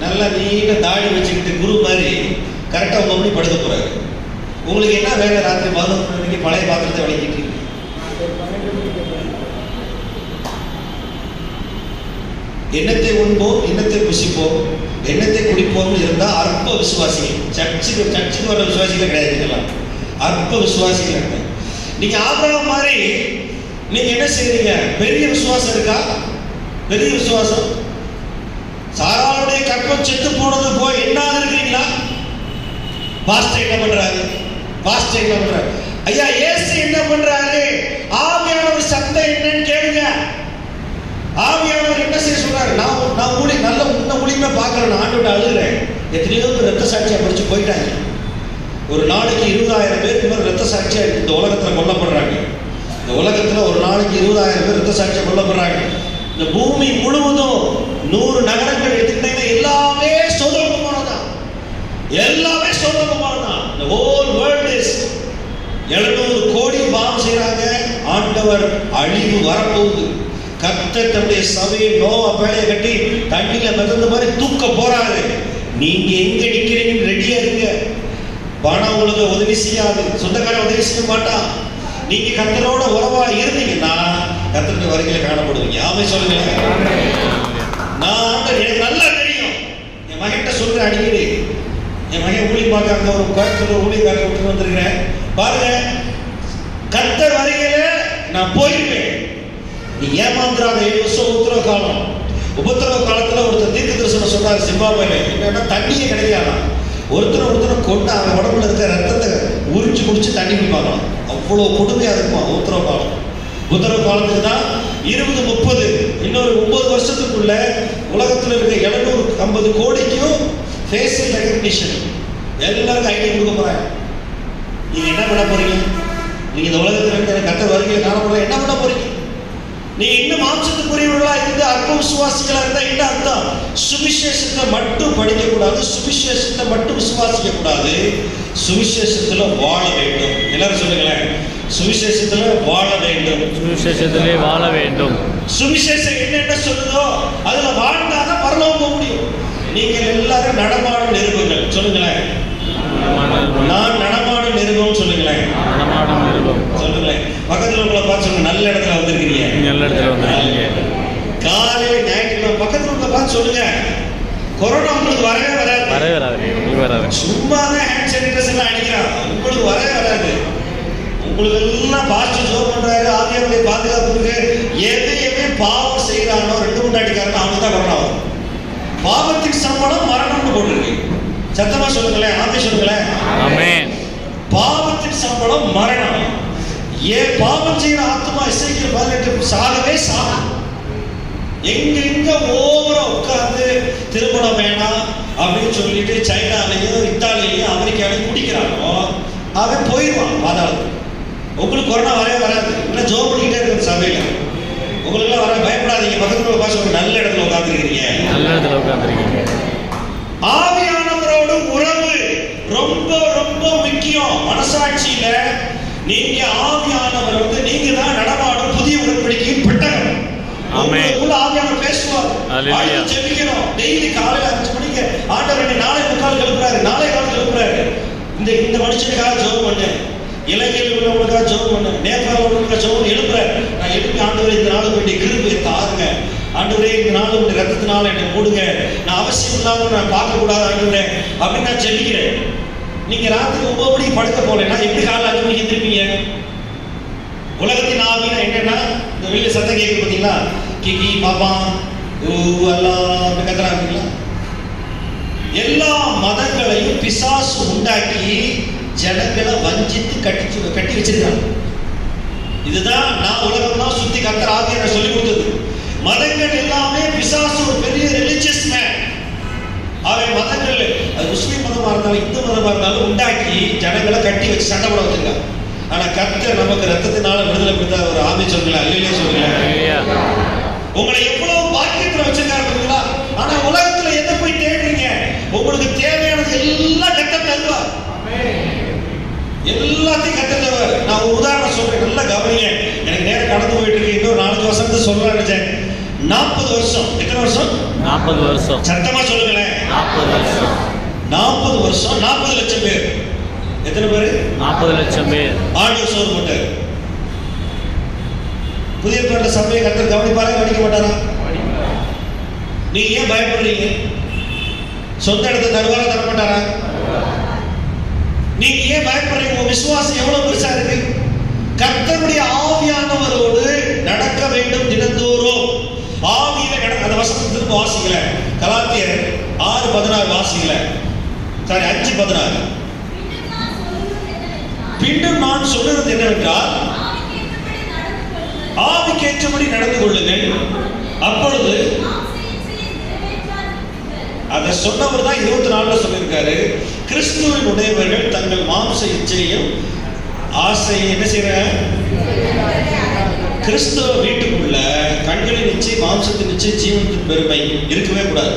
நல்ல நீண்ட தாடி வச்சுக்கிட்டு குரு மாதிரி கரெக்டா உங்க அப்படி படுக்க போறாரு. உங்களுக்கு என்ன வேலை? ராத்திரி 11 மணிக்கு பழைய பாத்திரத்தை வலிக்கிட்டு எண்ணத்தை உண்போம், எண்ணத்தை புசிப்போம், எண்ணத்தை குடிப்போம் இருந்தா அற்ப விசுவாசிகள். சர்ச்சுக்கு வர விசுவாசிகள் கிடையாது, அற்ப விசுவாசிகள். நீங்க ஆபிரகாம் மாதிரி நீங்க என்ன செய்றீங்க? பெரிய விசுவாசம் இருக்கா? பெரிய விசுவாசம். சாராளுடைய கற்பம் செத்து போனது போய் என்ன இருக்கிறீங்களா? பாஸ்டர் என்ன பண்றாரு? ஐயா இயேசு என்ன பண்றாரு? ஆவியானவர் சத்தம் என்னன்னு கேளுங்க. ஆவியானவர் என்ன செய்ய சொல்றாரு? நான் ஊழி நல்ல உன்ன ஊழியமே பார்க்கறேன், ஆண்டவர்ட்ட அழுகிறேன். எத்தனையோ பேர் ரத்த சாட்சியா படிச்சு போயிட்டாங்க. ஒரு நாளைக்கு 20,000 பேருக்கு மேல ரத்த சாட்சியா இந்த உலகத்துல கொல்லப்படுறாங்க. இந்த உலகத்துல ஒரு நாளைக்கு 20,000 பேர் ரத்த சாட்சியா கொல்லப்படுறாங்க. இந்த பூமி முழுவதும் 100 நகரங்கள் எடுத்துக்கிட்டீங்கன்னா எல்லாமே சோதோமமானதான். The whole world is 700 கோடி பாவம் செய்றாங்க. ஆண்டவர் அழிவு வரப்போகுது. கர்த்தர் தம்முடைய சபையை நோவா பேழையை கட்டி தண்ணியில மிதந்த மாதிரி தூக்க போறாரு. நீங்க எங்க நிக்கிறீங்கன்னு ரெடியா இருங்க. பணம் உங்களுக்கு உதவி செய்யாது, சொந்தக்காரன் உதவி செய்ய மாட்டான். நீங்க கர்த்தரோட உறவா இருந்தீங்கன்னா கர்த்தருடைய வருகையில காணப்படுவீங்க. ஆமே சொல்லுங்க. நான் எனக்கு நல்லா தெரியும். என் மகன்கிட்ட சொல்றேன் அடிக்கடி. என் மகன் ஊழி பார்க்க ஒரு கோயம்புத்தூர் ஊழியக்காரர் விட்டு வந்திருக்கிறேன். பாருங்க, கர்த்தர் வருகையில நான் போயிருப்பேன். நீ ஏமாந்துராத. 7 வருஷம் உபத்திரவ காலத்துல ஒருத்தர் தீர்க்க தரிசனம் சொன்னாரு ஜிம்பாப்வேல. என்னன்னா தண்ணியே கிடைக்காதான். ஒருத்தர் கொண்டு அவன் உடம்புல இருக்க ரத்தத்தை உறிஞ்சு குடிச்சு தண்ணி குடிப்பாங்களாம். அவ்வளவு கொடுமையா இருக்குமா உத்தரவு காலம். உத்தரவு காலத்துக்கு தான் 20-30 இன்னொரு 9 வருஷத்துக்குள்ள உலகத்துல இருக்க 750 கோடிக்கும் ஃபேஷியல் ரெகக்னிஷன் எல்லாருக்கும் ஐடியா கொடுக்க போறாங்க. நீங்க என்ன பண்ண போறீங்க? நீங்க இந்த உலகத்துல இருக்க கர்த்தர் வருகையில காணப்படல, என்ன பண்ண போறீங்க? நீ இன்னும் மாம்சத்துக்குரியவர்களா இருந்து அற்ப விசுவாசிகளா இருந்தா என்ன அர்த்தம்? சுவிசேஷத்தை மட்டும் படிக்க கூடாது, சுவிசேஷத்தை மட்டும் விசுவாசிக்க கூடாது, சுவிசேஷத்துல வாழ வேண்டும். எல்லாரும் சொல்லுங்களேன், சுவிசேஷத்துல வாழ வேண்டும். சுவிசேஷத்திலே வாழ வேண்டும். சுவிசேஷம் என்ன சொல்லுதோ அதுல வாழ்ந்தாதான் பரலோகம் போக முடியும். நீங்கள் எல்லாரும் நடமாடும் நிருபங்கள். சொல்லுங்களேன், நான் நடமாடும் நிருபம். சொல்லுங்களேன், சொல்லுங்களேன். பக்கத்துல உங்களை பார்த்து சொல்லுங்க, நல்ல இடத்துல வந்திருக்கிறீங்க. நல்ல இடத்துல வந்திருக்கீங்க. காலையில ஞாயிற்றுக்கிழமை பக்கத்துல உங்களை பார்த்து சொல்லுங்க, கொரோனா உங்களுக்கு வரவே வராது. சும்மா தான் ஹேண்ட் சானிடைசர் எல்லாம் அடிக்கிறான், உங்களுக்கு வரவே வராது. உங்களுக்கு எல்லாம் பாஸ்டர் ஜோம் பண்றாரு, ஆவியானுடைய பாதுகாப்புக்கு. எதையுமே பாவம் செய்யறானோ 2 முண்டாடிக்காரனோ அவனுக்கு தான் கொரோனா வரும். பாவத்தின் சம்பளம் மரணம்னு போட்டிருக்கு. சத்தமா சொல்லுங்களேன், ஆமே சொல்லுங்களேன். ஆமென். பாவத்தின் சம்பளம் மரணம். ஏன் பாவம் செய்யற ஆத்மா இசைக்கிற 18 சாகவே சாகும். எங்க ஓவரா உட்கார்ந்து திருமணம் வேணாம் அப்படின்னு சொல்லிட்டு சைனாலையும் இத்தாலியிலையும் அமெரிக்காலையும் குடிக்கிறானோ அவன் போயிடுவான் பாதாளத்துக்கு. உங்களுக்கு கொரோனா வரவே வராது. இல்லை ஜோம் பண்ணிக்கிட்டே இருக்கிற சபையில உங்களுக்குலாம் வர பயப்படாதீங்க. பக்கத்துல பாச நல்ல இடத்துல உட்காந்துருக்கீங்க. நல்ல இடத்துல உட்காந்துருக்கீங்க. ஆவியானவரோட உறவு ரொம்ப ரொம்ப முக்கியம். மனசாட்சியில நீங்க ஆவியானவர் நீங்க தான் நடமாடும் புதிய உடன்படிக்கையின் பெட்டகம். உங்களுக்குள்ள ஆவியானவர் ஆவியானவர் பேசுவார். Hallelujah. அடுத்து ஜெபிக்கணும். டெய்லி காலையில 5 மணிக்கு ஆண்டவர் என்னை 4:45 எழுப்புறாரு, 4:15 எழுப்புறாரு. இந்த மனுஷனுக்காக ஜெபம் பண்ணு, இலங்கையில் உள்ளவங்களுக்காக ஜெபம் பண்ணு, நேபாள உள்ளவங்களுக்காக ஜெபம் எழுப்புறாரு. நான் எழுப்பி ஆண்டவரே இந்த நாளுக்கு வேண்டிய கிருபையை தாருங்க, ஆண்டவரே இந்த நாள் உடைய ரத்தத்தினால என்னை மூடுங்க, நான் அவசியம் இல்லாம நான் பார்க்க கூடாது ஆண்டவரே அப்படின்னு நான் ஜெபிக்கிறேன். நீங்க ராத்திரி 9 மணிக்கு படுக்க போலன்னா எப்படி காலைல 5 மணிக்கு எந்திருப்பீங்க? உலகத்தின் ஆவினா என்னன்னா, இந்த வெளியில சத்தம் கேட்கு பார்த்தீங்களா, கிகி பாப்பா எல்லாம் கத்துறாங்களா. எல்லா மதங்களையும் பிசாசு உண்டாக்கி ஜனங்களை வஞ்சித்து கட்டி வச்சிருக்காங்க. இதுதான் நான் உலகம்லாம் சுத்தி கத்துற ஆவியை சொல்லி கொடுத்தது. மதங்கள் எல்லாமே பிசாசு ஒரு பெரிய ரிலிஜியஸ் மேன். அவன் மதங்கள், அது முஸ்லீம் மதமா இருந்தாலும் இந்து மதமா இருந்தாலும் உண்டாக்கி ஜனங்களை கட்டி வச்சு சண்டை போட வச்சிருக்காங்க. ஆனா கர்த்தர் நமக்கு ரத்தத்தினால விடுதலை கொடுத்தா ஒரு ஆவி சொல்லுங்க, அல்லேலூயா சொல்லுங்க. உங்களை எவ்வளவு பாக்கியத்துல வச்சிருக்காரு பாத்தீங்களா? ஆனா உலகத்துல எதை போய் தேடுறீங்க? உங்களுக்கு தேவையானது எல்லாம் கர்த்தர் தருவார். எல்லாத்தையும் கர்த்தர் தருவார். நான் ஒரு உதாரணம் சொல்றேன், நல்லா கவனிங்க. எனக்கு நேரம் கடந்து போயிட்டு இருக்கு. இன்னும் 4 வருஷத்துக்கு சொல்லலாம்னு நினைச்சேன். 40 வருஷம். எத்தனை வருஷம்? 40 வருஷம். சத்தமா சொல்லுங்களேன். 40 வருஷம். 40 வருஷம், 40 லட்சம் பேர். எத்தனை பேரு? 40 லட்சம் பேர். ஆண்டு சோறு போட்டார். புதிய ஏற்பாட்டு சபையை கர்த்தர் கவனிப்பாரா, கவனிக்க மாட்டாரா? நீங்க ஏன் பயப்படுறீங்க? சொந்த இடத்தை தருவாரா, தர மாட்டாரா? நீங்க ஏன் பயப்படுறீங்க? உங்க விசுவாசம் எவ்வளவு பெருசா இருக்கு. கர்த்தருடைய ஆவியானவரோடு நடக்க வேண்டும் தினந்தோறும். ஆவியில அந்த வசனத்தை திரும்ப வாசிக்கல. கலாத்தியர் 6:16 வாசிக்கல. சாரி 5:16. பின்னும் நான் சொல்லுவது என்னவென்றால், ஆவிக்கேற்றபடி நடந்து கொள்ளுங்கள், அப்பொழுது அதை சொன்னவர் தான் 24 சொல்லியிருக்காரு. கிறிஸ்துவின் உடையவர்கள் தங்கள் மாம்ச இச்சையும் ஆசையை என்ன செய்யறாங்க? கிறிஸ்துவ வீட்டுக்குள்ள கண்களின் நிச்சய, மாம்சத்தின் நிச்சய, ஜீவனத்தின் பெருமை இருக்கவே கூடாது,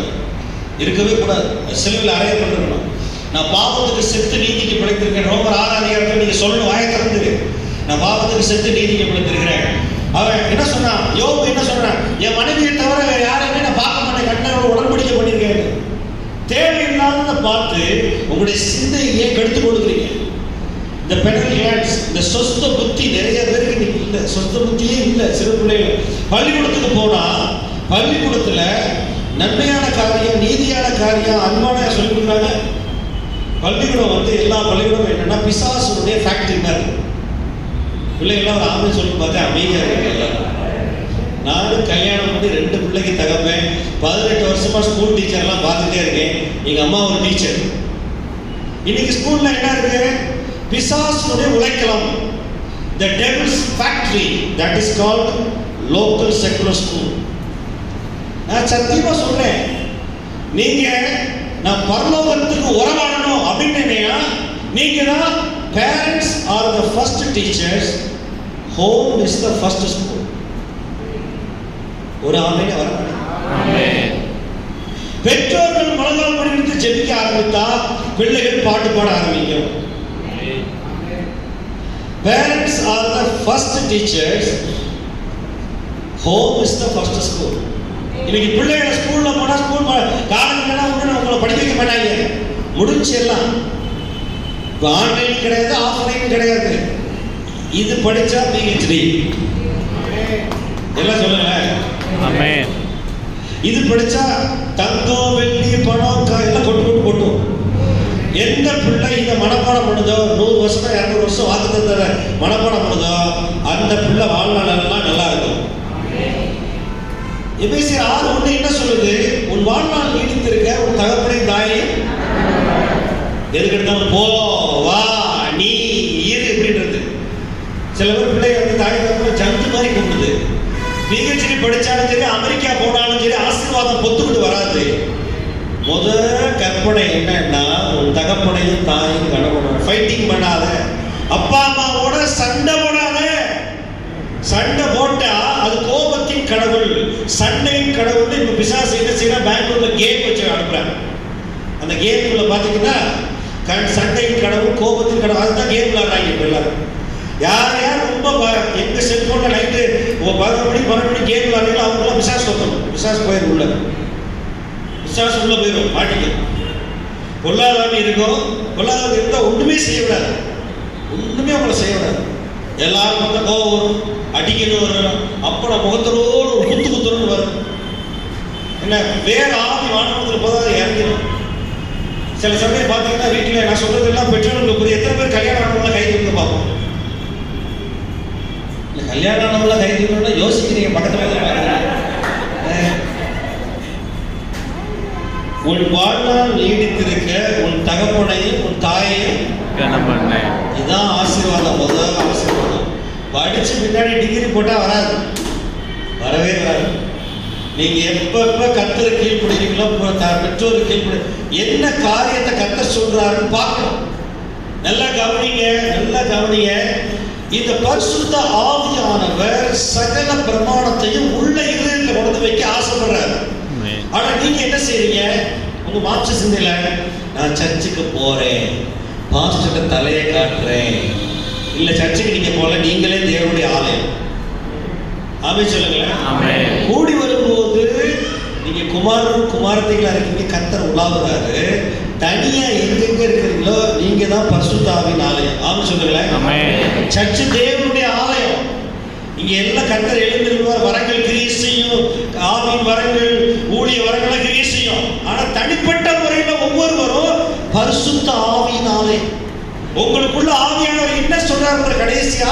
இருக்கவே கூடாது. சிலுவையில் அறையப்பட்டிருக்கணும். நான் பாவத்துக்கு செத்து நீதிக்கு பிழைத்திருக்கேன். ரோமர் 6 அதிகாரத்தில் நீங்க சொல்லணும், வாயை திறந்து, நான் பாவத்துக்கு செத்து நீதிக்கு பிழைத்திருக்கிறேன். அவன் என்ன சொன்னான்? யோபு என்ன சொன்னான்? என் மனைவியை தவிர வேற யாரையுமே நான் பார்க்க மாட்டேன், கண்ணனோட உடன்படிக்கை பண்ணியிருக்கேன். தேவையில்லாத பார்த்து உங்களுடைய சிந்தையை ஏன் கெடுத்து கொடுக்குறீங்க? இந்த பெடல் கிளான்ஸ், இந்த சொஸ்த புத்தி நிறைய பேருக்கு இன்னைக்கு இல்லை. சொஸ்த புத்தியே இல்லை. சிறு பிள்ளைகள் பள்ளிக்கூடத்துக்கு போனா பள்ளிக்கூடத்துல நன்மையான காரியம், நீதியான காரியம், அன்பான சொல்லி கொடுக்குறாங்க. பள்ளிக்கூடம் எல்லா பள்ளிக்கூடமும் என்னன்னா பிசாசுடைய ஃபேக்டரி மாதிரி. பிள்ளைகள்லாம் ஒரு ஆமை சொல்லி பார்த்தேன், அமைதியா இருக்கு எல்லாரும். நானும் கல்யாணம் பண்ணி 2 பிள்ளைக்கு தகப்பேன். 18 வருஷமா ஸ்கூல் டீச்சர்லாம் பார்த்துட்டே இருக்கேன். எங்க அம்மா ஒரு டீச்சர். இன்னைக்கு ஸ்கூல்ல என்ன இருக்கு? பிசாசுடைய உழைக்கலாம். The devil's factory, that is called local secular school. நான் சத்தியமா சொல்றேன், நீங்க நான் பரலோகத்துக்கு உறவாடணும் அப்படின்னா நீங்க தான் parents are the first teachers, home is the first school. ஒரு ஆமென் வரணும். ஆமென். பெற்றோர்கள் முழங்கால் படியிட்டு ஜெபிக்க ஆரம்பித்தா பிள்ளைகள் பாட்டு பாட ஆரம்பிக்கும். Parents are the first teachers, home is the first school. இன்னைக்கு பிள்ளைகள் ஸ்கூல்ல போனா ஸ்கூல் காரணங்கள்லாம் உங்களை படிக்க வைக்க மாட்டாங்க, முடிஞ்சு எல்லாம். ஆன்லைன் கிடையாது, ஆஃப்லைன் கிடையாது. இது படிச்சா PhD எல்லாம் சொல்லுங்க. ஆமென். இது படிச்சா தங்கம், வெள்ளி, பணம் எல்லாம் கொட்டும். எந்த பிள்ளை இதை மனப்பாடம் பண்ணுதோ, 100 வருஷம் 200 வருஷம் வாக்குத்தத்தத்தை மனப்பாடம் பண்ணுதோ, அந்த பிள்ளை வாழ்நாள் எல்லாம் நல்லா இருக்கும். எபேசியர் 6:1 என்ன சொல்லுது? உன் வாழ்நாள் நீடித்திருக்க உன் தகப்பனை தாயையும் எதுக்கு எடுத்தாலும் போ, வா, நீ இரு அப்படின்றது. சில பேர் பிள்ளைய தாய் தகப்பனை ஜந்து மாதிரி கூப்பிடுது. PhD படிச்சாலும் சரி, அமெரிக்கா போனாலும் சரி, ஆசீர்வாதம் பொத்துக்கிட்டு வராது. முதல் கற்பனை என்னன்னா, உன் தகப்பனையும் தாயும் கணவனும் ஃபைட்டிங் பண்ணாத, அப்பா அம்மாவோட சண்டை போடாத. சண்டை போட்டா அது கோபத்தின் கடவுள், சண்டையின் கடவுள். இப்ப பிசாசு என்ன செய்யணும்? பெங்களூர்ல கேம் வச்சு அனுப்புறாங்க. அந்த கேமுக்குள்ள பாத்தீங்கன்னா சண்டையின் கடவுள், கோபத்தின் கடவுள், அதுதான் கேம் விளையாடுறாங்க இப்ப எல்லாரும். யார் யார் ரொம்ப ரொம்ப எங்க செல்போன்ல நைட்டு 11 மணி 12 மணி கேம் விளையாடுறீங்களோ அவங்களாம் விசாஸ் வைக்கணும். விசாஸ் போயிடும் உள்ள, விசாஸ் உள்ள போயிடும் மாட்டிக்க. பொல்லாதாமி இருக்கும். பொல்லாதாமி இருந்தால் ஒன்றுமே செய்ய விடாது, ஒன்றுமே அவங்கள செய்ய விடாது. எல்லாரும் வந்து கோவம் வரும், அடிக்கணும் வரும், அப்புறம் முகத்தரோடு ஒரு குத்துன்னு வரும். என்ன வேற ஆவி வானத்தில் போதாக இறங்கிடும். சில சமயம் பார்த்தீங்கன்னா வீட்டில் நான் சொல்றது எல்லாம் பெற்றோர்களுக்கு புரிய. எத்தனை பேர் கல்யாணம் ஆனவங்கள கை தூக்க பார்ப்போம்? இல்லை கல்யாணம் ஆனவங்கள கை தூக்கணும்னா யோசிக்கிறீங்க பக்கத்தில். உன் வாழ்நாள் நீடித்திருக்க உன் தகப்பனையும் உன் தாயையும் இதுதான் ஆசீர்வாதம். முதல் ஆசீர்வாதம். படிச்சு பின்னாடி டிகிரி போட்டா வராது, வரவே வராது. நீங்க எப்ப கர்த்தரை கீழ்ப்படுறீங்களோ, பெற்றோரு கீழ்ப்படு என்ன காரியத்தை கர்த்தர் சொல்றாருன்னு பார்க்கணும். நல்லா கவனிங்க, நல்லா கவனிங்க. இந்த பரிசுத்த ஆவியானவர் சகல பிரமாணத்தையும் உள்ள இதயத்தில் கொண்டு வைக்க ஆசைப்படுறாரு. ஆனா நீங்க என்ன செய்றீங்க? உங்க மாம்ச சிந்தையில நான் சர்ச்சுக்கு போறேன், பாஸ்டருக்கு தலையை காட்டுறேன். இல்ல சர்ச்சுக்கு நீங்க போல, நீங்களே தேவனுடைய ஆலயம். ஆமென் சொல்லுங்களேன். கூடி வரும்போது நீங்க குமாரரும் குமாரத்திகளா இருக்கீங்க. கர்த்தர் உலாவுறாரு. தனியா எங்கெங்க இருக்கிறீங்களோ நீங்க தான் பரிசுத்த ஆவியின் ஆலயம். ஆமென் சொல்லுங்களேன். சர்ச்சு தேவனுடைய ஆலயம். இங்க எல்லாம் கர்த்தர் எழுந்திருவார். வரங்கள் கிரியை செய்யும், ஆவியின் வரங்கள் ஊழிய வரங்களை கிரியை செய்யும். ஆனா தனிப்பட்ட முறையில ஒவ்வொருவரும் பரிசுத்த ஆவியின் ஆலயம். உங்களுக்குள்ள ஆவியானவர் என்ன சொல்றாரு? கடைசியா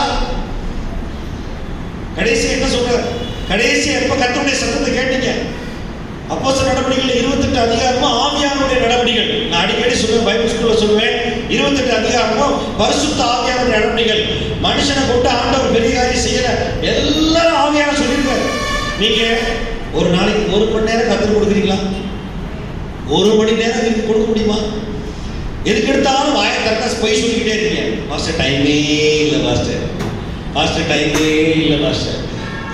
என்ன சொல்றாரு? கடைசியா எப்ப கர்த்தருடைய சத்தத்தை கேட்டீங்க? அப்போஸ்தலர் நடவடிக்கைகள் 28 அதிகாரமும் ஆவியானவருடைய நடவடிக்கைகள். நான் அடிக்கடி சொல்லுவேன், பைபிள் ஸ்கூல்ல சொல்லுவேன், 28 அதிகாரமும் பரிசுத்த ஆவியானவருடைய நடவடிக்கைகள். மனுஷனை கொண்டு ஆண்டவர் பெரிய காரியம் செய்யல, எல்லாரும் ஆவியான சொல்லியிருக்காரு. நீங்க ஒரு நாளைக்கு 1 மணி நேரம் கர்த்தர் கொடுக்குறீங்களா? 1 மணி நேரம் கொடுக்க முடியுமா? எதுக்கு எடுத்தாலும் வாயை கரெக்டா போய் சொல்லிக்கிட்டே இருக்கீங்க. மாஸ்டர் டைமே இல்லை, மாஸ்டர் டைமே இல்லை மாஸ்டர்.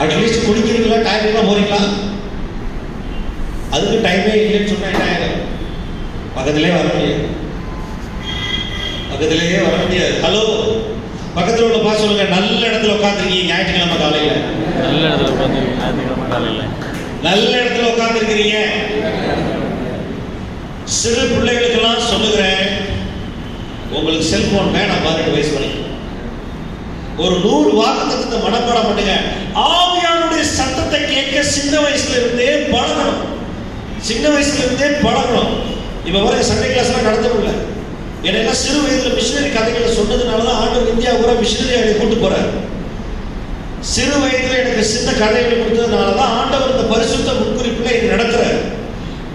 அட்லீஸ்ட் குடிக்கிறீங்களா? டைம்லாம் போறீங்களா? அதுக்கு டைமே இல்லைன்னு சொன்னா என்ன ஆயிடும்? பக்கத்திலே வர முடியாது, பக்கத்திலேயே வர முடியாது. ஹலோ, பக்கத்தில் உள்ள பார்த்து சொல்லுங்க, நல்ல இடத்துல உட்காந்துருக்கீங்க ஞாயிற்றுக்கிழமை காலையில. நல்ல இடத்துல உட்காந்துருக்கீங்க ஞாயிற்றுக்கிழமை காலையில. நல்ல இடத்துல உட்காந்துருக்கிறீங்க. சிறு பிள்ளைகளுக்கெல்லாம் சொல்லுகிறேன், உங்களுக்கு செல்போன் வேணாம். 18 வயசு வரைக்கும் ஒரு 100 வாக்குத்தத்தத்தை மனப்பாடம் பண்ணுங்க. ஆவியானுடைய சத்தத்தை கேட்க சின்ன வயசுல இருந்தே பழகணும். சின்ன வயசுல இருந்தே பழகணும். இப்ப வர சண்டே கிளாஸ்லாம் நடத்தவில்லை. ஏன்னா சிறு வயதுல மிஷினரி கதைகளை சொன்னதுனாலதான் ஆண்டவர் இந்தியா கூட மிஷினரி கூட்டு போறாரு. சிறு வயதுல எனக்கு சின்ன கதைகளை கொடுத்ததுனாலதான் ஆண்டவர் இந்த பரிசுத்த முன்குறிப்புல இது நடத்துறாரு.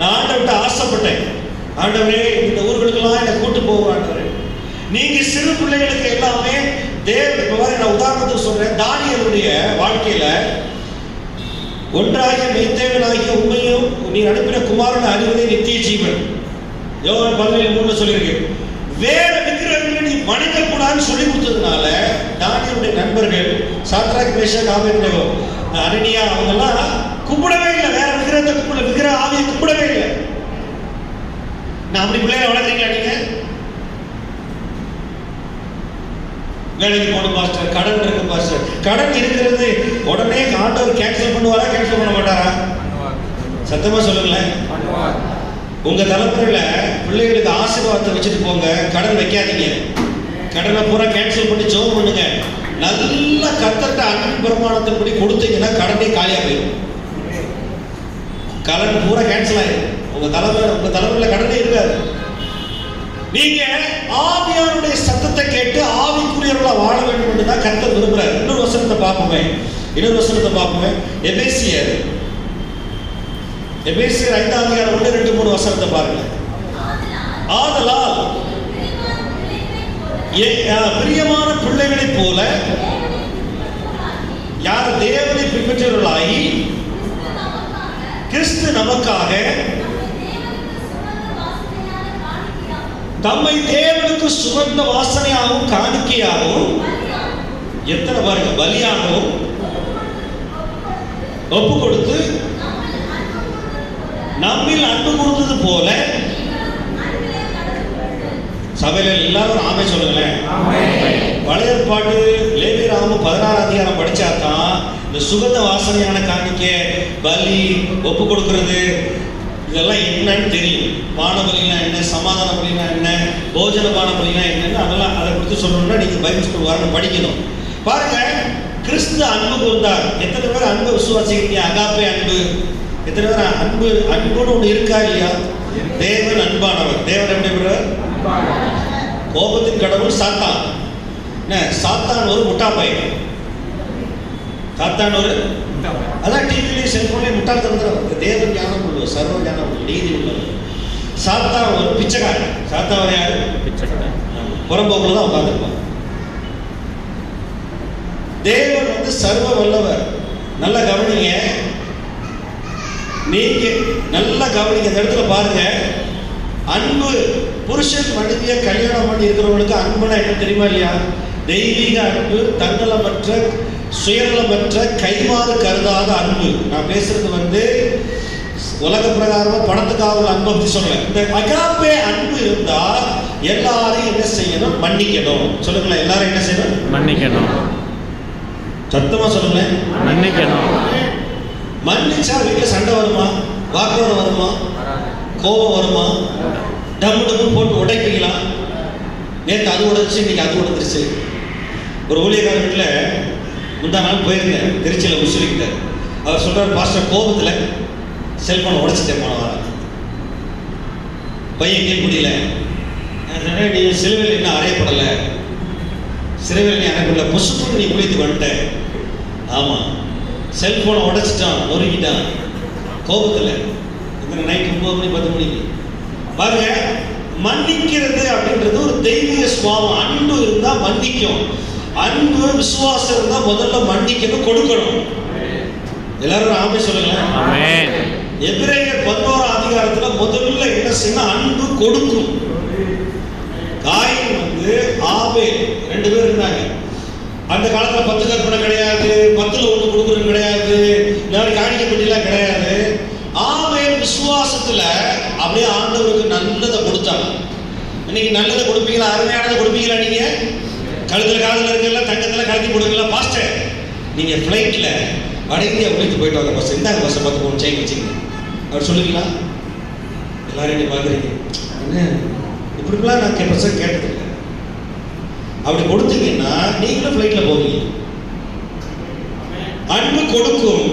நான் ஆண்டவர்கிட்ட ஆசைப்பட்டேன், ஆண்டவரே இந்த ஊர்களுக்கெல்லாம் என்னை கூட்டு போவாண்டவர். நீங்க சிறு பிள்ளைகளுக்கு எல்லாமே இப்ப நான் உதாரணத்துக்கு சொல்றேன். தானியேலுடைய வாழ்க்கையில ஒன்றாகிய மெய்தேவனாகிய உண்மையும் நீ அனுப்பின குமாரன் அறிவதே நித்திய ஜீவன். யோவான் 11:3 சொல்லியிருக்கு. வேற விக்கிரகங்களை நீ வணங்க கூடாதுன்னு சொல்லி கொடுத்ததுனால தானியேலுடைய நண்பர்கள் சாத்ராக் மேஷாக் ஆபேத்நேகோ அனனியா அவங்கெல்லாம் கும்பிடவே இல்லை. வேற விக்கிரகத்தை கும்பிட, விக்கிரக ஆவியை கும்பிடவே இல்லை. நான் அப்படி பிள்ளைகளை வளர்க்குறீங்களா? நீங்க வேலைக்கு போகணும் பாஸ்டர், கடன் இருக்கு பாஸ்டர். கடன் இருக்கிறது உடனே ஆண்டவர் கேன்சல் பண்ணுவாரா, கேன்சல் பண்ண மாட்டாரா? சத்தமா சொல்லுங்களேன். உங்க தலைமுறையில பிள்ளைகளுக்கு ஆசீர்வாதத்தை வச்சுட்டு போங்க, கடன் வைக்காதீங்க. கடனை பூரா கேன்சல் பண்ணி ஜெபம் பண்ணுங்க. நல்ல கர்த்தர்ட்ட அன்பின் பிரமாணத்தின்படி கொடுத்தீங்கன்னா கடனே காலியா போயிடும். கடன் பூரா கேன்சல் ஆயிடும். உங்க தலைமுறையில கடனே இருக்காது. நீங்க ஆவியானுடைய சத்தத்தை கேட்டு ஆவிக்குரியவர்களா வாழ வேண்டும் என்று தான் கர்த்தர் விரும்புறார். இன்னொரு வசனத்தை பார்ப்போமே, எபேசியர் 5ஆம் அதிகாரம் 1, 2, 3 வசனத்தை பாருங்க. ஆதலால் பிரியமான பிள்ளைகளைப் போல யார் தேவனை பின்பற்றவர்களாகி கிறிஸ்து நமக்காக தம்மை தேவனுக்கு சுகந்த வாசனையாகவும் காணிக்கையாகவும் எத்தனை பாருங்க பலியாகவும் ஒப்பு கொடுத்து நம்மில் அன்பு கூர்ந்தது போல சபையில எல்லாரும் ஆமே சொல்லுங்களேன். பழைய ஏற்பாட்டு லேவியராகமம் 16 உடைச்சாதான் இந்த சுகந்த வாசனையான காணிக்கை, பலி, ஒப்பு கொடுக்கறது இதெல்லாம் என்னன்னு தெரியும். பான பலினா என்ன, சமாதான பலினா என்ன, போஜன பான பலினா என்னன்னு அதெல்லாம் அதை கொடுத்து சொல்லணும்னா நீங்க பைபிள் ஸ்கூல் வரணும், படிக்கணும். பாருங்க, கிறிஸ்து அன்புக்கு வந்தார். எத்தனை பேர் அன்பு விசுவாசிக்கிறீங்க? அகாப்பே அன்பு. எத்தனை பேர் அன்புன்னு ஒன்று இருக்கா இல்லையா? தேவன் அன்பானவர். தேவன் எப்படிப்பட்டவர்? கோபத்தின் கடவுள் சாத்தான். என்ன, சாத்தான் ஒரு முட்டா பையன். சாத்தான் ஒரு அதான் டிவிலையும் செல்போன்லையும் முட்டாள்தனத்தில். தேவன் ஞானம் உள்ளவர், சர்வ ஞானம் உள்ளவர், நீதி உள்ளவர். சாத்தான் ஒரு பிச்சைக்காரன். சாத்தான் யாரு? புறம்போக்குல தான் உட்காந்துருப்பான். தேவன் வந்து சர்வ வல்லவர். நல்ல கவனிங்க, நீங்க நல்லா கவனிங்க. இந்த இடத்துல பாருங்க, அன்பு. புருஷன் மனைவியை கல்யாணம் பண்ணி இருக்கிறவங்களுக்கு அன்புனா என்ன தெரியுமா இல்லையா? தெய்வீக அன்பு, தன்னலமற்ற, சுயநலமற்ற, கைமாறு கருதாத அன்பு. நான் பேசுறது வந்து உலக பிரகாரமா பணத்துக்காக அன்பு அப்படி சொல்ல. இந்த அகாப்பே அன்பு இருந்தா எல்லாரையும் என்ன செய்யணும்? மன்னிக்கணும். சொல்லுங்களேன், எல்லாரும் என்ன செய்யணும்? மன்னிக்கணும். சத்தமா சொல்லுங்களேன், மன்னிக்கணும். மன்னிச்சா வீட்டில் சண்டை வருமா? வாக்குவாதம் வருமா? கோபம் வருமா? டம்மு டம்மு போட்டு உடைப்பீங்களா? நேற்று அது உடைச்சு, இன்னைக்கு அது உடைச்சிருச்சு. ஒரு ஊழியக்கார வீட்டில் முந்தா நாள் போயிருந்தேன், திருச்சியில் முஸ்லிக்கிட்ட. அவர் சொல்றாரு, பாஸ்டர் கோபத்தில் செல்போனை உடைச்சிட்டேன் போன வாரம். பையன் கேட்க முடியல. நீ சிலுவையில் இன்னும் அறையப்படலை, சிலுவையில் நீ அறையப்படல, புசுப்புன்னு நீ குளித்து வந்துட்ட. ஆமாம், செல்போனை உடைச்சிட்டான், நொறுக்கிட்டான் கோபத்தில். இந்த நைட் 9 மணி 10 மணிக்கு. பாருங்க, மன்னிக்கிறது அப்படின்றது ஒரு தெய்வீக சுபாவம். அன்பு இருந்தா மன்னிக்கும். அன்பு விசுவாசம் இருந்தா முதல்ல மன்னிக்கணும், கொடுக்கணும். எல்லாரும் ஆமே சொல்லுங்களேன். எபிரேயர் 11ஆம் அதிகாரத்துல முதல்ல என்ன செய்யணும்? அன்பு கொடுக்கும். காயின் வந்து ஆபேல் 2 பேர் இருந்தாங்க. அந்த காலத்துல 10 கற்பனை கிடையாது, 10ல் 1 கொடுக்குறது கிடையாது, எல்லாரும் காணிக்கப்பட்டிலாம் கிடையாது. ஆபேல் விசுவாசத்துல அப்படியே ஆண்டவருக்கு நல்லதை கொடுத்தாங்க. இன்னைக்கு நல்லதை கொடுப்பீங்களா? அருமையானதை கொடுப்பீங்களா? நீங்க கழுத்துல காலத்துல இருக்கல, தங்கத்துல கலத்தி கொடுக்கல. பாஸ்டர், நீங்க ஃபிளைட்ல வட இந்தியா உள்ளிட்டு போயிட்டு வாங்க பாஸ்டர், இந்தாங்க பாஸ்டர் 10 பவுன் செயின் வச்சுங்க அவர் சொல்லுவீங்களா? எல்லாரும் என்ன பாக்குறீங்க? என்ன இப்படிலாம் நான் கேட்டதில்லை. அப்படி கொடுத்தீங்கன்னா நீங்களும் ஃபிளைட்ல போவீங்க. அன்பு கொடுக்கும்.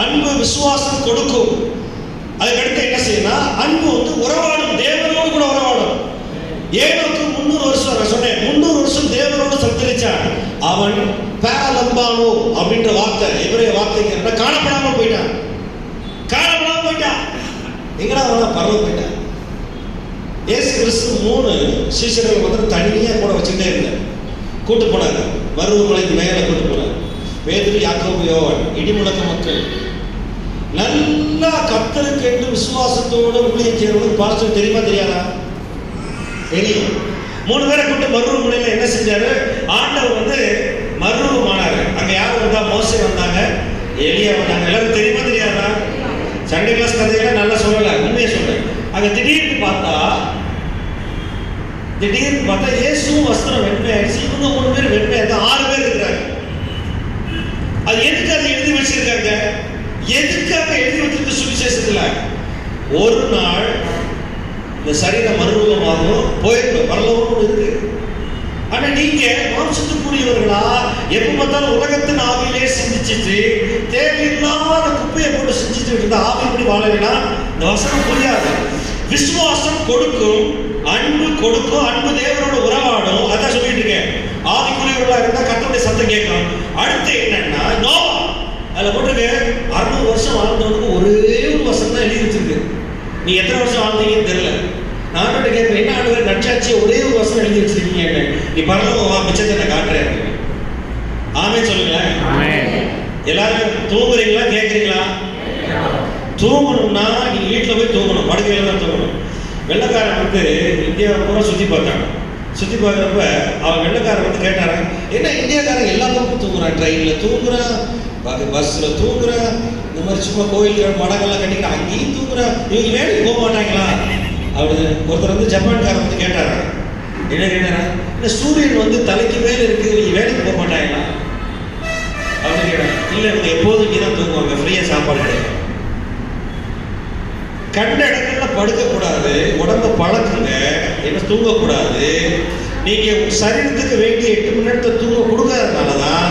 அன்பு விசுவாசம் கொடுக்கும். அதுக்கடுத்து என்ன செய்யணும்? அன்பு வந்து உறவாடும், தேவனோடு கூட உறவாடும். ஏனோக்கு 300 வருஷம், நான் சொன்னேன் 300 வருஷம் தேவனோடு சஞ்சரிச்சான். அவன் பேரலம்பானோ அப்படின்ற வார்த்தை, எபிரேய வார்த்தைங்க காணப்படாம போயிட்டான். காணப்படாம போயிட்டான். எங்கடா அவனா? பரவ போயிட்டான். இயேசு கிறிஸ்து 3 சீஷர்கள் வந்து தனியா கூட வச்சுக்கிட்டே இருந்தார். கூட்டு போனாங்க, மருவமலைக்கு மேல கூட்டு போனாங்க. பேதுரு, யாக்கோபு, யோவான், இடிமுழக்க மக்கள். நல்லா கர்த்தருக்கு என்று விசுவாசத்தோடு ஊழியம் செய்யறவங்களுக்கு பாஸ்டர் தெரியுமா தெரியாதா? தெரியும். 3 பேரை கூட்டு மருவமலையில என்ன செஞ்சாரு? ஆண்டவர் வந்து மருவமானாரு. அங்க யார் வந்தா? மோசே வந்தாங்க, எலியா வந்தாங்க. எல்லாரும் தெரியுமா தெரியாதா? சண்டே கிளாஸ் கதையெல்லாம் நல்லா சொல்லல, உண்மையை சொல்றேன். அங்க திடீர்னு பார்த்தா இயேசுவும் வஸ்திரம் வெண்மையாயிடுச்சு. இவங்க 3 பேர் வெண்மையா, 6 பேர் இருக்கிறாங்க. அது எதுக்கு அதை எழுதி வச்சிருக்காங்க? எதுக்காக எழுதி வச்சிருக்கு சுவிசேஷத்துல? ஒரு நாள் இந்த சரீரம் மறுரூபமாகவும் போயிடும், பரலோகம் இருக்கு. ஆனா நீங்க மாம்சத்துக்குரியவர்களா எப்ப பார்த்தாலும் உலகத்தின் ஆவியிலே சிந்திச்சுட்டு தேவையில்லாத குப்பையை போட்டு சிந்திச்சுட்டு இருந்த ஆவி இப்படி வாழலைன்னா இந்த வசனம் புரியாது. விசுவாசம் கொடுக்கும், அன்பு கொடுக்கும், அன்பு தேவனோட உறவாடும். அதான் சொல்லிட்டு இருக்கேன். ஆவிக்குரியவர்களா இருந்தா கர்த்தருடைய சத்தம் கேட்கும். அடுத்து என்னன்னா, நோவா அதுல போட்டிருக்கு 600 வருஷம் வாழ்ந்தவனுக்கு ஒரே ஒரு வசனம் தான் எழுதி வச்சிருக்கு. நீ எத்தனை வருஷம் வாழ்ந்தீங்கன்னு தெரியல. நான் கேட்பேன், என்ன ஆண்டு நட்சாட்சியை ஒரே ஒரு வசனம் எழுதி வச்சிருக்கீங்க, நீ பரலோகம் மிச்சத்தை நான் காட்டுறேன். ஆமே சொல்லுங்களேன். எல்லாரும் தூங்குறீங்களா? கேட்குறீங்களா? தூங்கணும்னா நீங்க வீட்டுல போய் தூங்கணும், படுக்கையில தான் தூங்கணும். வெள்ளைக்காரன் வந்து இந்தியாவை பூரா சுத்தி பார்த்தாங்க. சுத்தி பார்க்குறப்ப அவன் வெள்ளைக்காரன் வந்து கேட்டாங்க, என்ன இந்தியாக்காரன் எல்லா பக்கமும் தூங்குறான், ட்ரெயின்ல தூங்குறான், பஸ்ல தூங்குறான், இந்த மாதிரி சும்மா கோயில்கள் மடங்கள்லாம் கட்டிக்கிட்டு அங்கேயும் தூங்குறான், இவங்க வேலைக்கு போக மாட்டாங்களா? அவரு ஒருத்தர் வந்து ஜப்பான்காரன் வந்து கேட்டாரு, என்ன கேட்டாரா, இந்த சூரியன் வந்து தலைக்கு மேல இருக்கு, நீ வேலைக்கு போக மாட்டாங்களா அப்படின்னு கேட்டாங்க. இல்லை, இவங்க எப்போதும் இங்கே தான் தூங்குவாங்க, ஃப்ரீயா சாப்பாடு கிடைக்கும். கண்ட இடங்கள்ல படுக்கக்கூடாது, உடம்ப பழக்குங்க, என்ன தூங்கக்கூடாது. நீங்க சரீரத்துக்கு வேண்டிய 8 மணி நேரத்தை தூங்க கொடுக்காதனாலதான்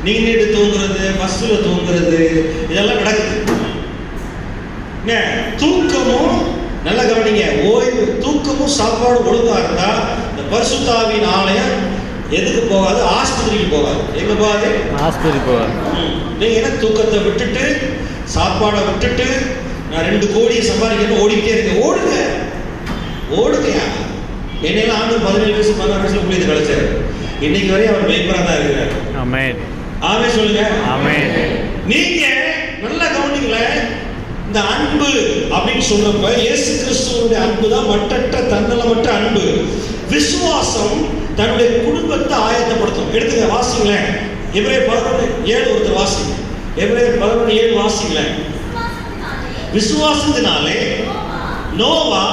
நீங்க தூங்குறது, பஸ்ல தூங்குறது இதெல்லாம் நடக்குது. தூக்கமும் நல்ல கவனிங்க, ஓய்வு, தூக்கமும் சாப்பாடு ஒழுங்கா இருந்தா இந்த பரிசுத்தாவின் ஆலயம் எதுக்கு போகாது? ஆஸ்பத்திரிக்கு போகாது. எங்க போகாது? ஆஸ்பத்திரி போகாது. நீங்க என்ன தூக்கத்தை விட்டுட்டு சாப்பாடை விட்டுட்டு நான் 2 கோடியை சம்பாதிக்கணும் ஓடிக்கிட்டே இருக்கேன். ஓடுங்க, ஓடுங்கயா. என்னெல்லாம் ஆண்டு 17 வயசு 16 வயசுல புள்ளியது கழிச்சாரு. இன்னைக்கு வரையும் அவர் மேம்பரா தான் இருக்கிறார். ஆமென். ஆமென் சொல்லுங்க. ஆமென். நீங்க நல்ல கவனிங்களே, இந்த அன்பு அப்படின்னு சொல்றப்ப இயேசு கிறிஸ்துவோட அன்பு தான் மட்டற்ற தன்னலமற்ற அன்பு. விசுவாசம் தன்னுடைய குடும்பத்தை ஆயத்தப்படுத்தும். எடுத்துக்க, வாசிங்களேன். எபிரேயர் 11:7 ஒருத்தர் வாசிங்க. எபிரேயர் 11:7 வாசிங்களேன். விசுவாசத்தினாலே நோவா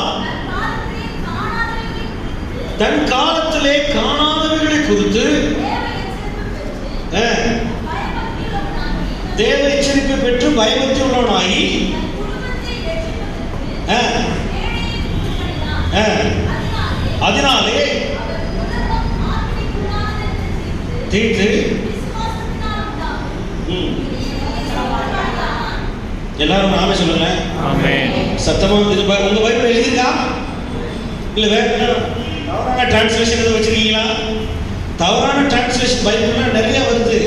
தன் காலத்திலே காணாதவைகளை குறித்து தேவ எச்சரிப்பை பெற்று பயபக்தி உள்ளவனாகி அதனாலே தீர்த்து எல்லாரும் நாம சொல்லுங்க. ஆமென். சத்தமா உங்க பைபிள் எழுதிருக்கா? இல்ல வேற தவறான டிரான்ஸ்லேஷன் எதுவும் வச்சிருக்கீங்களா? தவறான டிரான்ஸ்லேஷன் பைபிள்ல நிறைய வருது.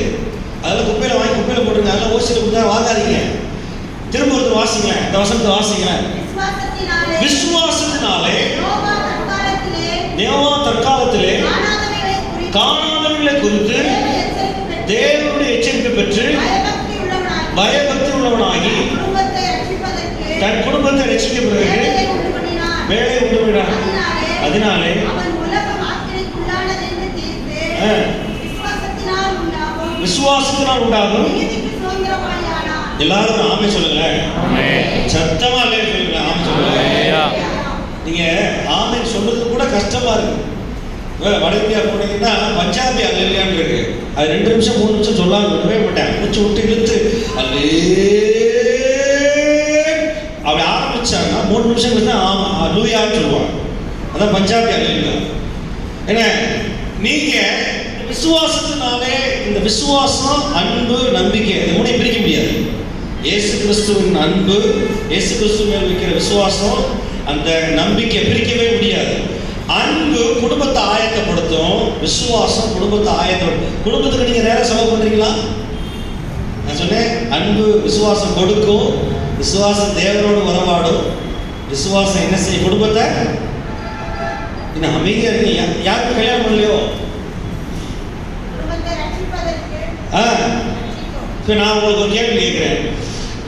அதெல்லாம் குப்பையில வாங்கி குப்பையில போட்டுருங்க. அதெல்லாம் ஓசியில கொடுத்தா வாங்காதீங்க. திரும்ப ஒருத்தர் வாசிங்களேன், இந்த வசனத்தை வாசிங்களேன். விசுவாசத்தினாலே நோவா தற்காலத்திலே காணாதவைகளை குறித்து தேவனுடைய எச்சரிப்பை பெற்று பயபக்தி உள்ளவனாகி தன் குடும்பத்தை ரட்சிக்கப்படுவதற்கு வேலை உண்டு பண்ணினார். அதனாலே விசுவாசத்தினால் உண்டாகும். எல்லாரும் ஆமே சொல்லுங்க. சத்தமா இல்லையா சொல்லுங்க. ஆமே சொல்லுங்க. நீங்க ஆமே சொல்றது கூட கஷ்டமா இருக்கு. வட இந்தியா போனீங்கன்னா பஞ்சாபி அல்லையான்னு இருக்கு. அது 2 நிமிஷம் 3 நிமிஷம் சொல்லாம விடவே மாட்டாங்க. மூச்சு விட்டு இழுத்து அல்லே அப்படி ஆரம்பிச்சாங்கன்னா 3 நிமிஷம் கழிச்சு லூயான்னு சொல்லுவாங்க. அதான் பஞ்சாபி அல்லையா. ஏன்னா நீங்க விசுவாசத்தினாலே, இந்த விசுவாசம், அன்பு, நம்பிக்கை இந்த 3 பிரிக்க முடியாது. இயேசு கிறிஸ்துவின் அன்பு, இயேசு கிறிஸ்து மேல் வைக்கிற விசுவாசம், அந்த நம்பிக்கை பிரிக்கவே முடியாது. அன்பு குடும்பத்தை ஆயத்தப்படுத்தும், விசுவாசம் குடும்பத்தை ஆயத்தப்படுத்தும். குடும்பத்துக்கு நீங்க நேரம் செலவு பண்றீங்களா? நான் சொன்னேன், அன்பு விசுவாசம் கொடுக்கும், விசுவாசம் தேவனோடு உறவாடும். விசுவாசம் என்ன செய்யும்? குடும்பத்தை இன்னும் அமைதியா இருக்கீங்க. யாருக்கும் கல்யாணம் பண்ணலையோ? நான் உங்களுக்கு ஒரு கேள்வி கேட்கிறேன்.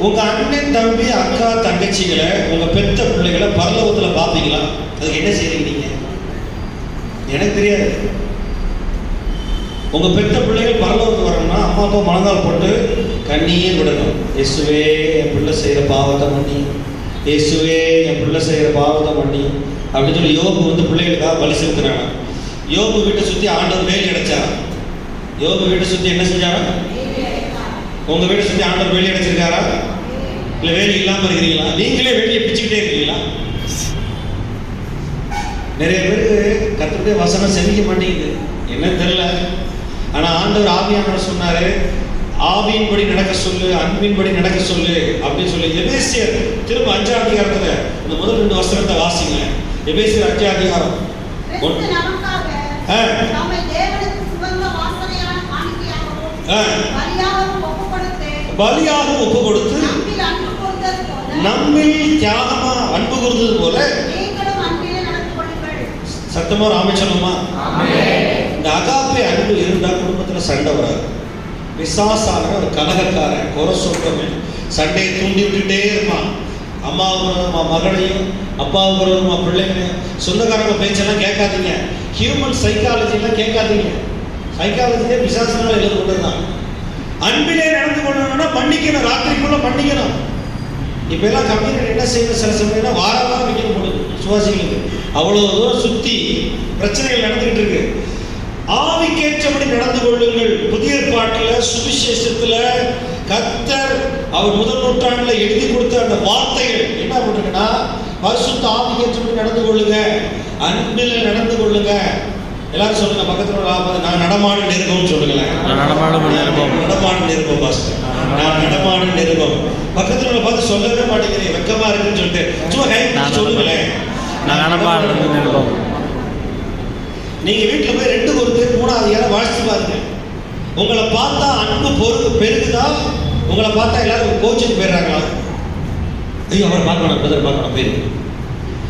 உங்க அண்ணன், தம்பி, அக்கா, தங்கச்சிகளை, உங்க பெத்த பிள்ளைகளை பரலோகத்துல பாப்பீங்களா? அதுக்கு என்ன செய்றீங்க நீங்க? எனக்கு தெரியாது. உங்க பெத்த பிள்ளைகள் பரலோகத்துக்கு வரணும்னா அம்மா அப்பா முழங்கால் போட்டு கண்ணீர் விடணும். இயேசுவே என் பிள்ளை செய்யற பாவத்தை மன்னி, இயேசுவே என் பிள்ளை செய்யற பாவத்தை மன்னி அப்படின்னு சொல்லி யோபு வந்து பிள்ளைகளுக்காக பலி செலுத்தினாங்க. யோபு வீட்டை சுத்தி ஆண்டவர் வேலி அடைச்சார். யோபு வீட்டை சுத்தி என்ன செஞ்சாரா? உங்க வீட்டை சுத்தி ஆண்டவர் வேலி அடைச்சிருக்காரா? இல்ல வேலி இல்லாம இருக்கிறீங்களா? நீங்களே வேலியை பிச்சுக்கிட்டே இருக்கிறீங்களா? நிறைய பேருக்கு கர்த்தருடைய வசனம் செவிக்க மாட்டேங்குது, என்ன தெரியல. ஆனா ஆண்டவர் ஆவியானவர் சொன்னாரு, ஆவியின்படி நடக்க சொல்லு, அன்பின்படி நடக்க சொல்லு அப்படின்னு சொல்லி. எபேசியர் திரும்ப 5ஆம் அதிகாரத்துல இந்த முதல் 2 வசனத்தை வாசிங்க. எபேசியர் 5ஆம் அதிகாரம். பலியாக ஒப்பு கொடுத்து நம்மில் தியாகமா அன்பு கூர்ந்தது போல சத்தமா ராமச்சந்திரமா. இந்த அகாப்பே அன்பு இருந்தா குடும்பத்துல சண்டை வராது. விசாசான ஒரு கலகக்காரன், குறை சொல்றவன், சண்டையை தூண்டி விட்டுட்டே இருப்பான். அம்மாவுக்கு மகளையும் அப்பாவுக்கு பிள்ளைங்களையும். சொந்தக்காரங்க பேச்செல்லாம் கேட்காதீங்க. ஹியூமன் சைக்காலஜிலாம் கேட்காதீங்க. சைக்காலஜியே விசாசனால எழுத கொண்டுதான். அன்பிலே நடந்து கொள்ளணும்னா மன்னிக்கணும், ராத்திரிக்குள்ள மன்னிக்கணும். இப்ப எல்லாம் கம்யூனிட்டி என்ன செய்யணும்? சில சமயம் வாரம் வைக்கணும் போடுது. விசுவாசிகளுக்கு. அவ்வளவு தூரம் சுத்தி பிரச்சனைகள் நடந்துகிட்டு இருக்கு. ஆவிக்கேற்றபடி நடந்து கொள்ளுங்கள். புதிய ஏற்பாட்டில் சுவிசேஷத்துல கர்த்தர் அவர் முதல் நூற்றாண்டுல எழுதி கொடுத்த அந்த வார்த்தைகள் என்ன பண்ணுங்கன்னா, பரிசுத்த ஆவிக்கேற்றபடி நடந்து கொள்ளுங்க, அன்பில் நடந்து கொள்ளுங்க. எல்லாரும் சொல்லுங்க, பக்கத்துல நான் நடமாடும் நிருபம் சொல்லுங்களேன். நடமாடும் நிருபம் பாஸ்டர், நான் நடமாடும் நிருபம். பக்கத்துல உள்ள பார்த்து சொல்லவே மாட்டேங்கிறீங்க, வெக்கமா இருக்குன்னு சொல்லிட்டு சும்மா கை சொல்லுங்களேன். நீங்க வீட்டுல போய் 2 கொரிந்தியர் 3 வாசித்து பாருங்க. உங்களை பார்த்தா அன்பு பெருகுதா? உங்களை பார்த்தா எல்லாரும் கோச்சுக்கு போயிடுறாங்களா? ஐயோ அவரை பார்க்கணும், பிரதர் பார்க்கணும் போயிருக்கு.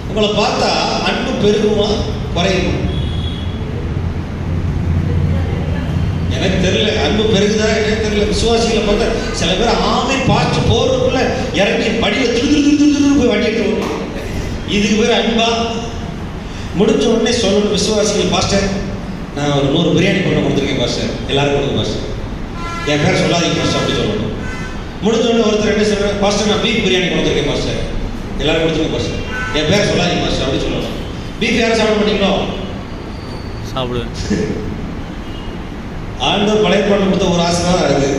உங்களை பார்த்தா அன்பு பெருகுமா குறையுமா? எனக்கு தெரியல, அன்பு பெருகுதா எனக்கு தெரியல. விசுவாசிகளை பார்த்தா சில பேர் ஆமை பார்த்து போறதுக்குள்ள இறங்கி படியில திரு போய் வண்டிட்டு வரும். இதுக்கு பேர் அன்பா? முடிஞ்ச உடனே சொல்லணும் விசுவாசிகள், பாஸ்டர் நான் ஒரு 100 பிரியாணி பண்ண கொடுத்துருக்கேன் பாஸ்டர், எல்லாரும் கொடுங்க பாஸ்டர், என் பேர் சொல்லாதீங்க பாஸ்டர் அப்படி சொல்லணும். முடிஞ்ச உடனே ஒருத்தர் என்ன சொல்றாரு, பாஸ்டர் நான் பீஃப் பிரியாணி கொடுத்துருக்கேன் பாஸ்டர், எல்லாரும் கொடுத்துருங்க பாஸ்டர், என் பேர் சொல்லாதீங்க பாஸ்டர் அப்படி சொல்லணும். பீஃப் யாரும் சாப்பிட மாட்டீங்களோ? சாப்பிடுவேன். ஆண்டவர் பழைய பாடம் கொடுத்த ஒரு ஆசீர்வாதம் இருக்கு.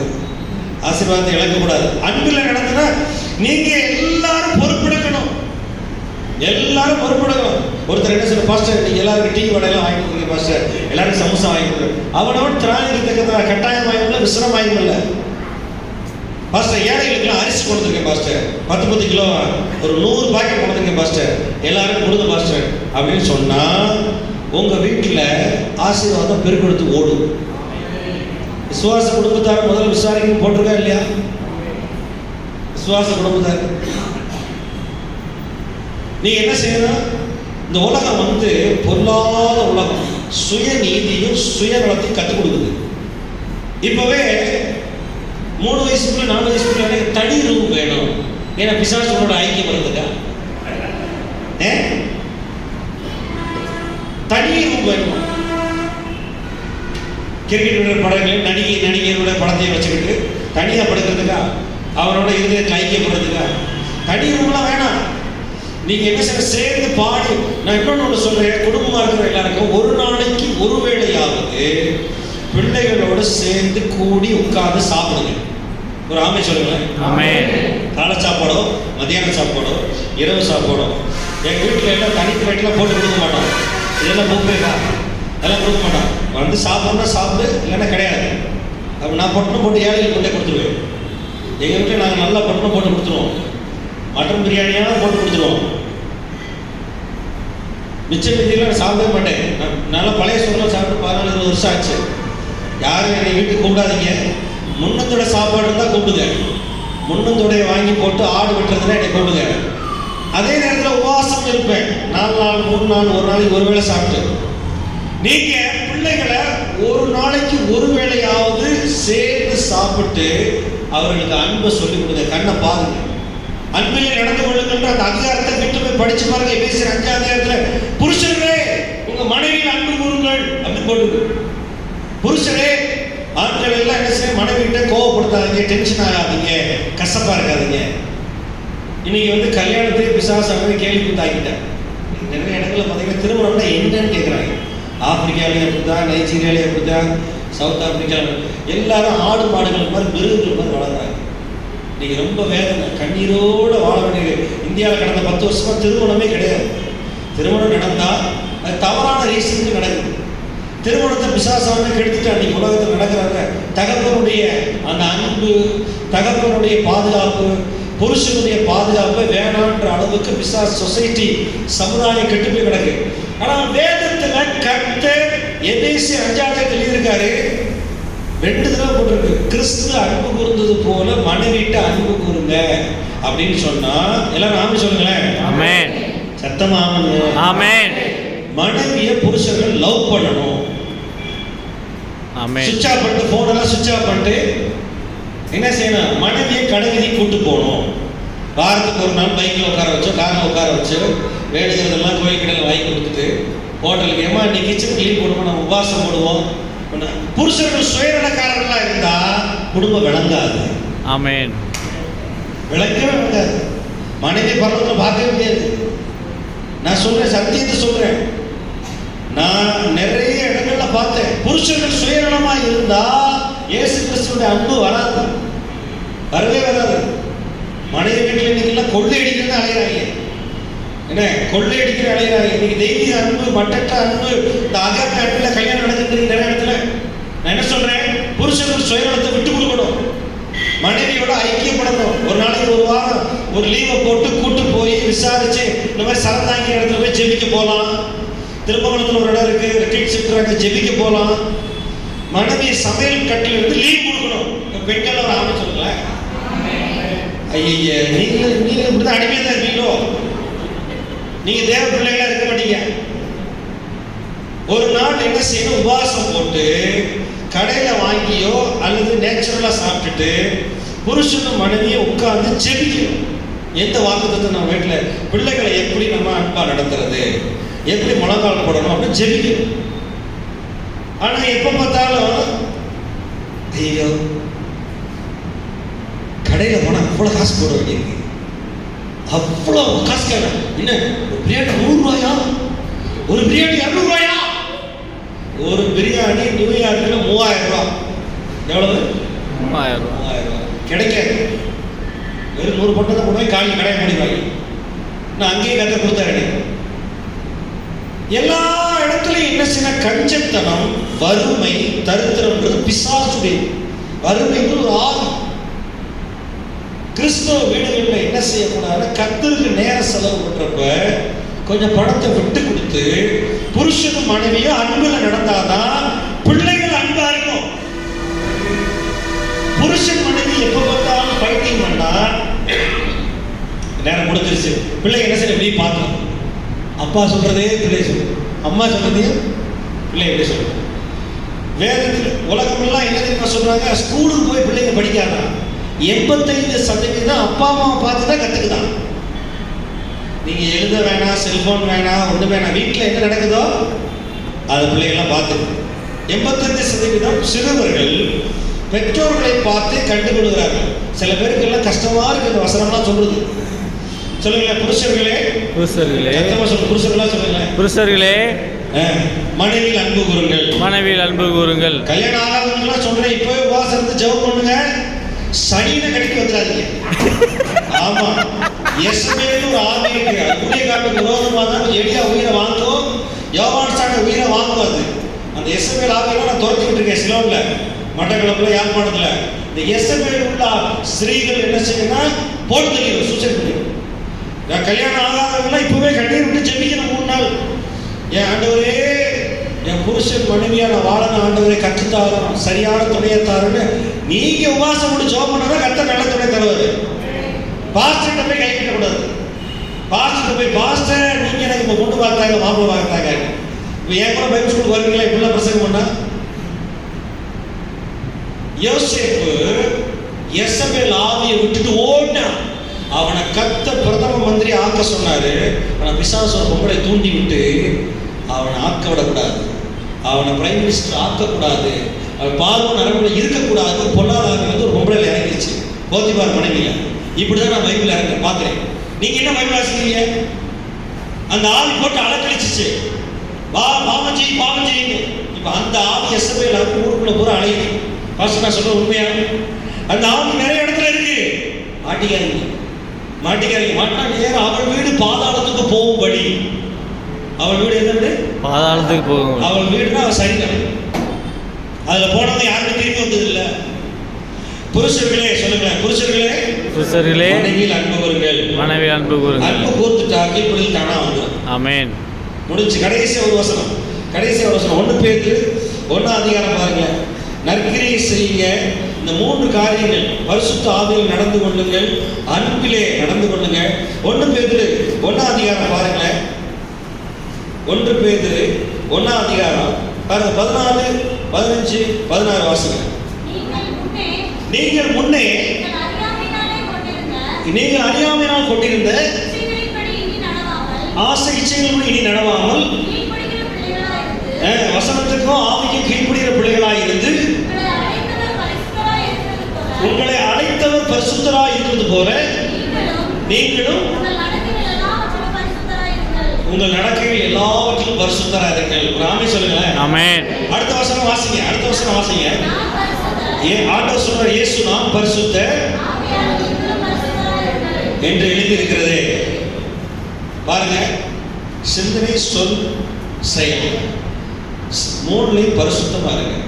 ஆசீர்வாதத்தை இழக்கக்கூடாது. அன்பில் நடந்துனா நீங்க எல்லாரும் பொறுப்பெடுக்கணும், எல்லாரும் பொறுப்பெடுக்கணும். ஒருத்தர் என்ன சொல்ற, பாஸ்டர் நீங்க எல்லாருக்கும் டீ வடையெல்லாம் வாங்கி கொடுங்க பாஸ்டர், எல்லாருக்கும் சமோசா வாங்கி கொடுங்க. அவனவன் திராணிக்கு தக்க கட்டாயம் வாங்கல, விசிரம் வாங்கல. பாஸ்டர் ஏழைகளுக்குலாம் அரிசி கொடுத்துருக்கேன் பாஸ்டர், 10 கிலோ ஒரு 100 பாக்கெட் கொடுத்துருக்கேன் பாஸ்டர், எல்லாருக்கும் கொடுங்க பாஸ்டர் அப்படின்னு சொன்னா உங்க வீட்டுல ஆசீர்வாதம் பெருக்கெடுத்து ஓடும். விசுவாச குடும்பத்தார் முதல்ல விசாரிக்க போட்டிருக்கா இல்லையா? விசுவாச குடும்பத்தார் நீங்க என்ன செய்யணும்? இந்த உலகம் பொருளாத உலகம், சுய நீதியும் சுயநலத்தையும் கற்றுக் கொடுக்குது. இப்பவே 3 வயசுக்குள்ள 4 வயசுக்குள்ள தனி ரூம் வேணும். ஏன்னா பிசாசோட ஐக்கியம் வருதுக்கா, தனி ரூம் வேணும். கிரிக்கெட் வீரர் படங்களையும் நடிகையோட படத்தையும் வச்சுக்கிட்டு தனியா படுக்கிறதுக்கா, அவரோட இருதயத்தில் ஐக்கியப்படுறதுக்கா தனி ரூம்லாம் வேணாம். நீங்க என்ன சேர்ந்து பாடி. நான் இன்னொன்று சொல்றேன், குடும்பமா இருக்கிற எல்லாருக்கும் ஒரு நாளைக்கு ஒரு வேளையாவது பிள்ளைகளோட சேர்ந்து கூடி உட்கார்ந்து சாப்பிடுங்க. ஒரு ஆமை சொல்லுங்களேன். காலை சாப்பாடோ மத்தியான சாப்பாடோ இரவு சாப்பாடோ. எங்க வீட்டுல எல்லாம் தனி பிளேட்லாம் போட்டு கொடுக்க மாட்டோம். இதெல்லாம் புஃபேக்கா அதெல்லாம் கொடுக்க மாட்டோம். வந்து சாப்பிடணும்னா சாப்பிடு, இல்லைன்னா கிடையாது. அப்போ நான் பொட்டணம் போட்டு ஏழைகளுக்கு கொண்டே கொடுத்துருவேன். எங்கள் வீட்டில் நாங்கள் நல்லா பொட்டணம் போட்டு கொடுத்துருவோம். மட்டன் பிரியாணியாக போட்டு கொடுத்துருவோம். மிச்சம் மீதியெல்லாம் நான் சாப்பிடவே மாட்டேன். நல்லா பழைய சோறுலாம் சாப்பிட்டு 14-20 வருஷம் ஆச்சு. யாரும் என்னை வீட்டுக்கு கூப்பிடாதீங்க. முன்னத்தோட சாப்பாடு தான் கூப்பிடுங்க. முன்னந்தோடைய வாங்கி போட்டு ஆடு வெட்டுறதுன்னா என்னை கூப்பிடுங்க. அதே நேரத்தில் உபவாசம் இருப்பேன். 4 நாள் 3 நாள் ஒரு நாளைக்கு ஒரு வேளை சாப்பிட்டு. நீங்க பிள்ளைகளை ஒரு நாளைக்கு ஒரு வேளையாவது சேர்ந்து சாப்பிட்டு அவர்களுக்கு அன்பை சொல்லிக் கொடுங்க. கண்ணை பாருங்க, அன்பிலே நடந்து கொள்ளுங்கன்ற அந்த அதிகாரத்தை விட்டு போய் படிச்சு பாருங்க. எபேசியர் 5ஆம் அதிகாரத்துல புருஷர்களே உங்க மனைவியில் அன்பு கூறுங்கள் அப்படின்னு போட்டு. புருஷரே ஆண்கள் எல்லாம் என்ன செய்ய, மனைவிட்ட கோவப்படுத்தாதீங்க, டென்ஷன் ஆகாதீங்க, கசப்பா இருக்காதீங்க. இன்னைக்கு கல்யாணத்தையே பிசாசாக கேள்விப்பட்டாக்கிட்டேன். நிறைய இடத்துல பார்த்தீங்கன்னா திருமணம்னா என்னன்னு கேட்குறாங்க. ஆப்பிரிக்காவிலேயே அப்படித்தான், நைஜீரியாவிலேயே அப்படித்தான், சவுத் ஆப்பிரிக்காவில் எல்லாரும் ஆடு மாடுகள் மாதிரி மிருகங்கள் மாதிரி வளர்க்குறாங்க. இன்னைக்கு ரொம்ப வேதனை, கண்ணீரோடு வாழ வேண்டியது. இந்தியாவில் கடந்த 10 வருஷமா திருமணமே கிடையாது. திருமணம் நடந்தால் அது தவறான ரீசனுக்கு நடக்குது. திருமணத்தை பிசாசாக கெடுத்துட்டு அன்னைக்கு உலகத்தில் நடக்கிறாங்க. தகப்பனுடைய அந்த அன்பு, தகப்பனுடைய பாதுகாப்பு, புருஷனுடைய பாதுகாப்பை வேணான்ற அளவுக்கு பிசாஸ் சொசைட்டி சமுதாயம் கெட்டு போய் கிடக்கு. ஆனால் வேதத்துல கர்த்தர் எபேசியர் 5ஆம் எழுதியிருக்காரு. 2 தடவை போட்டிருக்கு. கிறிஸ்து அன்பு கூர்ந்தது போல மனைவிட்ட அன்பு கூறுங்க அப்படின்னு சொன்னா எல்லாரும் ஆமென் சொல்லுங்களேன். ஆமென். சத்தமா ஆமென். ஆமென். மனைவியை புருஷர்கள் லவ் பண்ணணும். ஆமென். சுவிட்ச் ஆஃப் பண்ணிட்டு போன் எல்லாம் சுவிட்ச் ஆஃப் பண்ணிட்டு என்ன செய்யணும், மனைவியை கடைவீதி கூட்டு போகணும். வாரத்துக்கு ஒரு நாள் பைக்கில் உட்கார வச்சோ காரில் உட்கார வச்சு வேணுங்கிறதெல்லாம் கோயில் கடையில் வாங்கி கொடுத்துட்டு ஹோட்டலுக்கு ஏமா நீ கிச்சனுக்கு லீவ் போடுவோம், நம்ம உபவாசம் போடுவோம். புருஷர்கள் சுயநலக்காரர்களா இருந்தா குடும்பம் விளங்காது. ஆமென். விளக்கவே விளங்காது. மனைவி பருவத்தில் பார்க்கவே முடியாது. நான் சொல்றேன், சத்தியத்தை சொல்றேன். நான் நிறைய இடங்கள்ல பார்த்தேன். புருஷர்கள் சுயநலமா இருந்தா இயேசு கிறிஸ்துவோட அன்பு வராது, வரவே வராது. மனைவி வீட்டில் இன்னைக்கு கொள்ளை அடிக்கிறது அலையிறாங்க. என்ன கொள்ளை அடிக்கிற அலையிறாங்க. இன்னைக்கு தெய்வீக அன்பு, மட்டற்ற அன்பு, இந்த அகத்த அன்புல கல்யாணம் நடக்குது நிறைய இடத்துல. நான் என்ன சொல்றேன், புருஷர்கள் சுயநலத்தை விட்டு கொடுக்கணும், மனைவியோட ஐக்கியப்படணும். ஒரு நாளைக்கு ஒரு வாரம் ஒரு லீவை போட்டு கூட்டு போய் விசாரிச்சு இந்த மாதிரி சரந்தாங்கி இடத்துல போய் ஜெபிக்க போகலாம். திருமணத்தில் ஒரு இடம் இருக்கு, ரிட்ரீட் சென்டர், அங்கே ஜெபிக்க போகலாம். மனைவி சமையல் கட்டில இருந்து லீவ் கொடுக்கணும். பெண்கள் ஒரு ஆமை சொல்லுங்களேன். ஐய, நீங்க இப்படிதான் அடிமையா தான் இருக்கீங்களோ? நீங்க தேவ பிள்ளைகளா இருக்க மாட்டீங்க. ஒரு நாள் என்ன செய்யணும், உபவாசம் போட்டு கடையில வாங்கியோ அல்லது நேச்சுரலா சாப்பிட்டுட்டு புருஷனும் மனைவியும் உட்கார்ந்து ஜெபிக்கணும். எந்த வாக்குத்தத்தை நம்ம வீட்டில் பிள்ளைகளை எப்படி நம்ம அன்பா நடத்துறது, எப்படி முழங்கால் போடணும் அப்படின்னு ஜெபிக்கணும். ஆனா எப்ப பார்த்தாலும் ஐயோ கடையில போனா அவ்வளவு காசு போட வேண்டியிருக்கு, அவ்வளவு காசு கேட்க. என்ன ஒரு பிரியாணி 100 ரூபாயா, ஒரு பிரியாணி 200 ரூபாயா? ஒரு பிரியாணி நியூயார்க்ல 3000 ரூபாய். எவ்வளவு? 3000 ரூபாய். 3000 ரூபாய் கிடைக்காது. வெறும் 100 பட்டத்தை கொண்டு போய் காலி கடையை முடிவாங்க. நான் அங்கேயே கற்று கொடுத்தாரு. எல்லா இடத்துலையும் என்ன செய்ய, கஞ்சத்தனம், வறுமை, தரித்திரம்ன்றது பிசாசுடைய. வறுமைக்கு ஒரு ஆவி. கிறிஸ்தவ வீடுகளில் என்ன செய்யக்கூடாது, கர்த்தருக்கு நேர செலவு பண்றப்ப கொஞ்சம் பணத்தை விட்டு கொடுத்து புருஷனும் மனைவியும் அன்புல நடந்தாதான் பிள்ளைகள் அன்பா இருக்கும். புருஷன் மனைவி எப்ப பார்த்தாலும் ஃபைட்டிங் பண்ணா நேரம் முடிஞ்சிருச்சு. பிள்ளை என்ன செய்ய இப்படி பார்க்கணும். அப்பா சொல்றதே பிள்ளை சொல்லு, அம்மா சொல்றதே பிள்ளை எப்படி சொல்லுங்க. வேதத்தில் உலகமெல்லாம் என்ன தெரியுமா சொல்றாங்க, ஸ்கூலுக்கு போய் பிள்ளைங்க படிக்காதான் 85% அப்பா அம்மாவை பார்த்து தான் கத்துக்குதான். நீங்க எழுத வேணாம், செல்போன் வேணாம், ஒண்ணு வேணாம், வீட்டில் என்ன நடக்குதோ அதை பிள்ளைகள்லாம் பார்த்துக்கு. 85% சிறுவர்கள் பெற்றோர்களை பார்த்து கண்டுகொள்கிறார்கள். சில பேருக்கு எல்லாம் கஷ்டமா இருக்கு இந்த வசனம்லாம் சொல்றது. சொல்லுங்களேன், புருஷர்களே, புருஷர்களா சொல்லுங்களேன், புருஷர்களே மனைவியில் அன்பு கூறுங்கள், மனைவியில் அன்பு கூறுங்கள். கல்யாணம் ஆகாதவங்க சொல்றேன், இப்பவே உபவாசம் இருந்து ஜெபம் பண்ணுங்க, சனியில கடிக்க வந்துடாதீங்க. ஆமா, எஸ்மேல் ஒரு ஆவி இருக்கு, ஊழியக்காரனுக்கு விரோதமா தான் எளியா உயிரை வாங்கும், யோவான் சாண உயிரை வாங்குவது. அந்த எஸ்மேல் ஆவியெல்லாம் நான் துரத்தி விட்டுருக்கேன் சிலோன்ல, மட்டக்களப்புல, யாழ்ப்பாணத்துல. இந்த எஸ்மேல் உள்ள ஸ்திரீகள் என்ன செய்யணும், போட்டு தள்ளிடும், சூசைட் பண்ணிடும். கல்யாணம் ஆகாதவங்க இப்பவே கண்ணீர் விட்டு ஜெபிக்கணும் 3 நாள். என் ஆண்டவரே, என் புருஷன் மனைவியா நான் வாழணும் ஆண்டவரே, கற்றுத்தாரும், சரியான துணையை தாருன்னு நீங்க உபவாசம் போட்டு ஜெபம் பண்ணா கர்த்தர் நல்ல துணை தருவாரு. பாஸ்டர்கிட்ட போய் கை கட்டக்கூடாது. பாஸ்டர்கிட்ட போய், பாஸ்டர் நீங்க எனக்கு இப்போ பொண்ணு பார்த்தாங்க, மாப்பிள்ளை பார்த்தாங்க, இப்போ என் கூட பைபிள் ஸ்கூல் வருவீங்களா, இப்படிலாம் பிரசங்கம் பண்ணா. யோசேப்பு எசபேல் ஆவியை விட்டுட்டு ஓடினான். அவனை கத்த பிரதம மந்திரி ஆக்க சொன்னாரு. ஆனால் பிசாசு ஒரு பொம்பளை தூண்டி விட்டு அவனை ஆக்க விடக்கூடாது, அவனை பிரைம் மினிஸ்டர் ஆக்கக்கூடாது, அவன் பார்வன் அரண்மனை இருக்கக்கூடாது. பொருளாதாரம் வந்து ஒரு பொம்பளை இறங்கிடுச்சு போத்திபார் மனைவியில. இப்படிதான் நான் பைபிள் இறங்க பார்க்கிறேன். நீங்க என்ன பைபிள் வாசிக்கிறீங்க? அந்த ஆவி போட்டு அலக்கழிச்சிச்சு, வா பாவம் செய் பாவம் செய்யுங்க. இப்ப அந்த ஆவி எசபேல் ஆவி ஊருக்குள்ள பூரா அலையுது. பாஸ்டர் நான் சொல்ற உண்மையா? அந்த ஆவி நிறைய இடத்துல இருக்கு. மாட்டிக்காரங்க மாட்டினா நேரம் அவள் வீடு பாதாளத்துக்கு போகும்படி. அவள் வீடு என்னது? பாதாளத்துக்கு போகும். அவள் வீடுனா அவள் சரிதான். அதுல போனவங்க யாருக்கும் திரும்பி வந்தது இல்லை. புருஷர்களே சொல்லுங்களேன், புருஷர்களே மனைவியில் அன்பு கூறுங்கள், மனைவியில் அன்பு கூறுங்கள். அன்பு கூர்த்துட்டா கீழ்ப்படியில் தானா வந்து. ஆமென். முடிஞ்சு. கடைசி ஒரு வசனம் 1 பேதுரு 1 அதிகாரம் பாருங்க. நற்கிரியை செய்யுங்க. இந்த 3 காரியங்கள், பரிசுத்த ஆவியில் நடந்து கொள்ளுங்கள், அன்பிலே நடந்து கொள்ளுங்க. 1 பேதுரு 1 அதிகாரம் பாருங்களேன். 1 பேதுரு 1 அதிகாரம் பாருங்க, 14, 15, 16 வாசிங்க. நீங்கள் முன்னே நீங்கள் அறியாமையினால் கொண்டிருந்த ஆசை இச்சைகளும் இனி நடவாமல் வசனத்துக்கும் ஆவிக்கும் கீழ்ப்படுகிற பிள்ளைகளாய் இருந்து உங்களை அழைத்தவர் பரிசுத்தராய் இருக்கிறது போல நீங்களும் உங்கள் நடக்கையில் எல்லாவற்றிலும் பரிசுத்தரா இருங்கள். ஒரு ஆமென் சொல்லுங்களேன். ஆமென். அடுத்த வசனம் வாசிங்க. ஆண்டவர் சொல்ற, இயேசு நாம் பரிசுத்தர் என்று எழுதியிருக்கிறதே. பாருங்க, சிந்தனை, சொல், செயல் மூணுலையும் பரிசுத்தமா இருக்கு.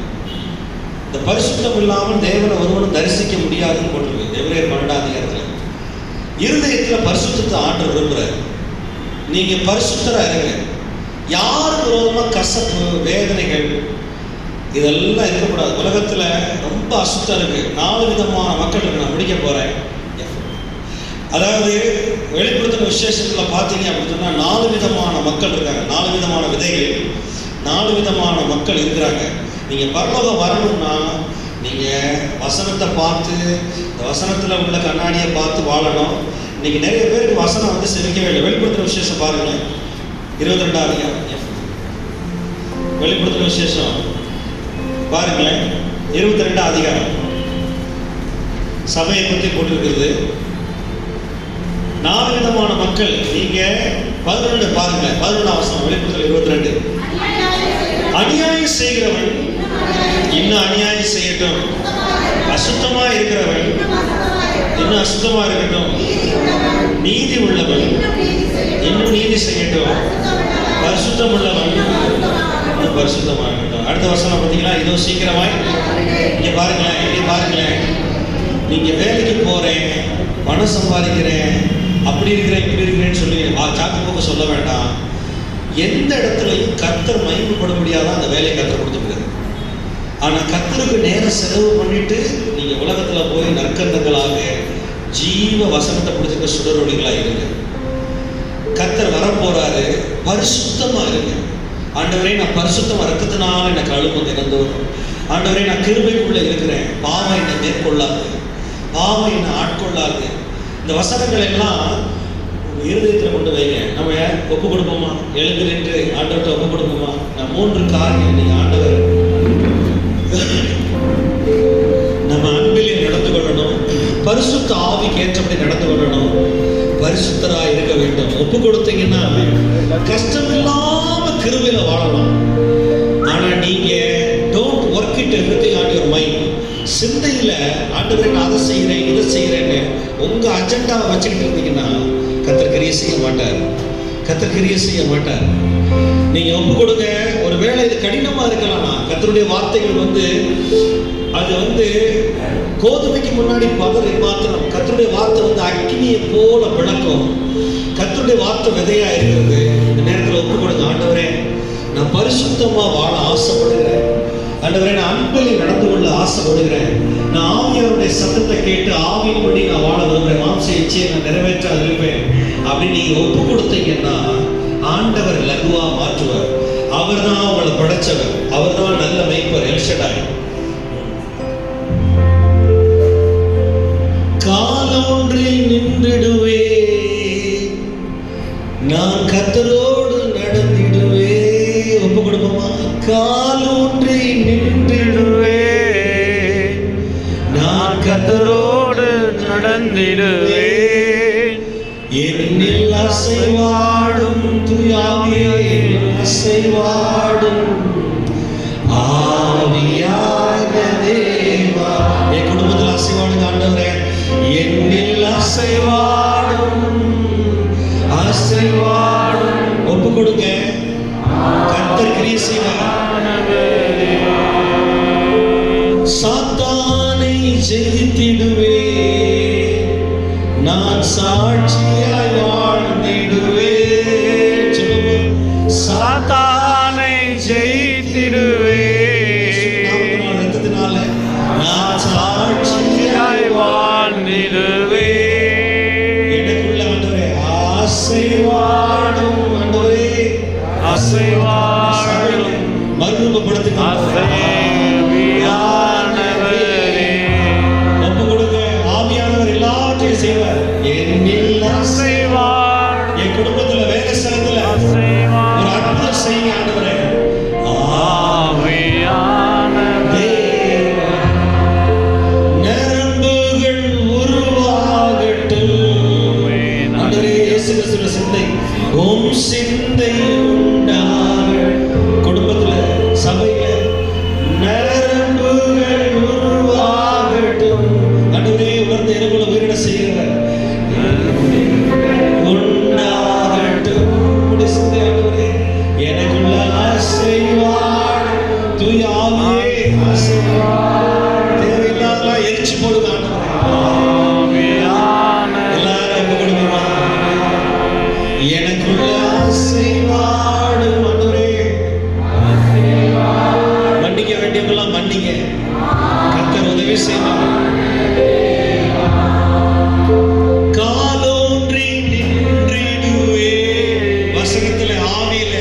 இந்த பரிசுத்தம் இல்லாமல் தேவனை ஒருவனும் தரிசிக்க முடியாதுன்னு போட்டிருக்கு எபிரேயர் 12ஆம் அதிகாரத்துல. இருதயத்துல பரிசுத்தத்தை ஆண்டவர் விரும்புறாரு. நீங்க பரிசுத்தரா இருங்க. யாருக்கு விரோதமா கசப்பு, வேதனைகள் இதெல்லாம் இருக்கக்கூடாது. உலகத்துல ரொம்ப அசுத்தம் இருக்கு. 4 விதமான மக்களுக்கு நான் முடிக்க போறேன். அதாவது வெளிப்படுத்தின விசேஷத்துல பாத்தீங்க அப்படின்னு சொன்னா 4 விதமான மக்கள் இருக்காங்க. 4 விதமான விதைகள், 4 விதமான மக்கள் இருக்கிறாங்க. நீங்க பரலோகம் வரணும்னா நீங்க வசனத்தை பார்த்து, இந்த வசனத்துல உள்ள கண்ணாடியை பார்த்து வாழணும். இன்னைக்கு நிறைய பேருக்கு வசனம் வந்து செவிக்கவே இல்லை. வெளிப்படுத்தின விசேஷம் பாருங்க, 22ஆம் அதிகாரம். வெளிப்படுத்தின விசேஷம் பாருங்களேன், 22ஆம் அதிகாரம். சபையை பற்றி போட்டிருக்கிறது. 4 விதமான மக்கள். நீங்க 11 பாருங்க, 11ஆம் வசனம் வெளிப்படுத்தல் 22. அநியாயம் செய்கிறவன் இன்னும் அநியாயம் செய்யட்டும், அசுத்தமா இருக்கிறவன் இன்னும் அசுத்தமா இருக்கட்டும், நீதி உள்ளவன் இன்னும் நீதி செய்யட்டும், பரிசுத்தம் உள்ளவன் இன்னும் பரிசுத்தமா இருக்கட்டும். அடுத்த வசனம் பார்த்தீங்களா? இதோ சீக்கிரமாய். இங்க பாருங்களேன், நீங்க வேலைக்கு போறேன், பணம் சம்பாதிக்கிறேன், அப்படி இருக்கிறேன் இப்படி இருக்கிறேன்னு சொல்லி சாக்கு போக்கு சொல்ல வேண்டாம். எந்த இடத்துலையும் கர்த்தர் மகிமைப்பட முடியாத அந்த வேலையை கர்த்தர் கொடுத்துருக்காரு. ஆனா கர்த்தருக்கு நேரம் செலவு பண்ணிட்டு நீங்க உலகத்துல போய் நற்கந்தங்களாக ஜீவ வசனத்தை பிடிச்சிருக்க சுடரொளிகளா இருங்க. கர்த்தர் வரப்போறாரு, பரிசுத்தமா இருங்க. ஆண்டவரே, நான் பரிசுத்தமா ரத்தத்தினால என்னை கழுவும் தினந்தோறும். ஆண்டவரே, நான் கிருபைக்குள்ள இருக்கிறேன், பாவம் என்னை மேற்கொள்ளாது, பாவம் என்னை ஆட்கொள்ளாது. இந்த வசனங்கள் எல்லாம் இருதயத்தில் கொண்டு வைங்க. நம்ம ஒப்பு கொடுப்போமா? எழுந்து நின்று ஆண்டவர்கிட்ட ஒப்பு கொடுப்போமா? நான் 3 காரியம் நீங்க ஆண்டவர் நம்ம அன்பிலே நடந்து கொள்ளணும், பரிசுத்த ஆவிக்கு ஏற்றபடி நடந்து கொள்ளணும், பரிசுத்தரா இருக்க வேண்டும். ஒப்பு கொடுத்தீங்கன்னா கஷ்டம் இல்லாம கிருபையில வாழலாம். ஆனா நீங்க don't work it everything on your mind. சிந்தையில ஆண்டவரே நான் அதை செய்கிறேன் இதை செய்கிறேன்னு உங்க அஜெண்டாவை வச்சுக்கிட்டு இருந்தீங்கன்னா கர்த்தர் கிரியை செய்ய மாட்டார். நீங்க ஒப்பு கொடுங்க. ஒருவேளை இது கடினமா இருக்கலாம்னா கர்த்தருடைய வார்த்தைகள் அது கோதுமைக்கு முன்னாடி பதரை மாத்திரம். கர்த்தருடைய வார்த்தை அக்கினியை போல விளக்கும். கர்த்தருடைய வார்த்தை விதையா இருக்கிறது. இந்த நேரத்தில் ஒப்பு கொடுங்க. ஆண்டவரே, நான் பரிசுத்தமா வாழ ஆசைப்படுகிறேன். ஆண்டவரே, நான் அன்பில் நடந்து கொள்ள ஆசைப்படுகிறேன். நான் ஆவியாருடைய சத்தத்தை கேட்டு ஆவியின்படி நான் வாழ விரும்புகிறேன். மாம்ச இச்சையை நான் நிறைவேற்ற விரும்பேன் அப்படின்னு நீங்க ஒப்பு கொடுத்தீங்கன்னா ஆண்டவர் லகுவா மாற்றுவார். அவர் தான் அவங்களை படைச்சவர். அவர் தான் நல்ல மேய்ப்பர், எல் ஷடாய். காலொன்றில் நின்றிடுவே, நான் கர்த்தரோடு நடந்திடுவே. ஒப்பு கொடுப்போமா? காலொன்றில் நின்றிடுவே, நான் கர்த்தரோடு நடந்திடுவே. என்னில் அசைவாடும் துயாவியே, அசைவாடும் ஆவியான தேவா. என் குடும்பத்தில் அசைவாடுங்க ஆண்டவரே. என்னில் அசைவாடும் ஒப்பு கொடுங்க. கர்த்தர் கிரியை செய்வார். சாத்தானை ஜெயித்திடுவே, நான் சாட்சியாய் வாழ்ந்திடுவே. சாத்தானை ஜெயித்திடுவே, ரத்தத்தினால நான் சாட்சியாய் வாழ்ந்திடுவே. எனக்குள்ள ஆண்டவரே அசைவாடும், ஆண்டவரே அசைவாடும் மறுரூபப்படுத்துங்க. ஒப்பு கொடுங்க. ஆவியானவர் எல்லாவற்றையும் செய்வார். என்னில் தூய ஆவியே தேவையில்லாதெல்லாம் எரிச்சு போடுங்க ஆண்டவரே. எல்லாரும் ஒப்பு கொடுக்குமா? எனக்குள்ள ஆசைவாடும் ஆண்டவரே. மன்னிக்க வேண்டியவங்களாம் மன்னிங்க. கர்த்தர் உதவி செய்வார். காலோன்றி நின்றிடுவே வசனத்துல ஆவியில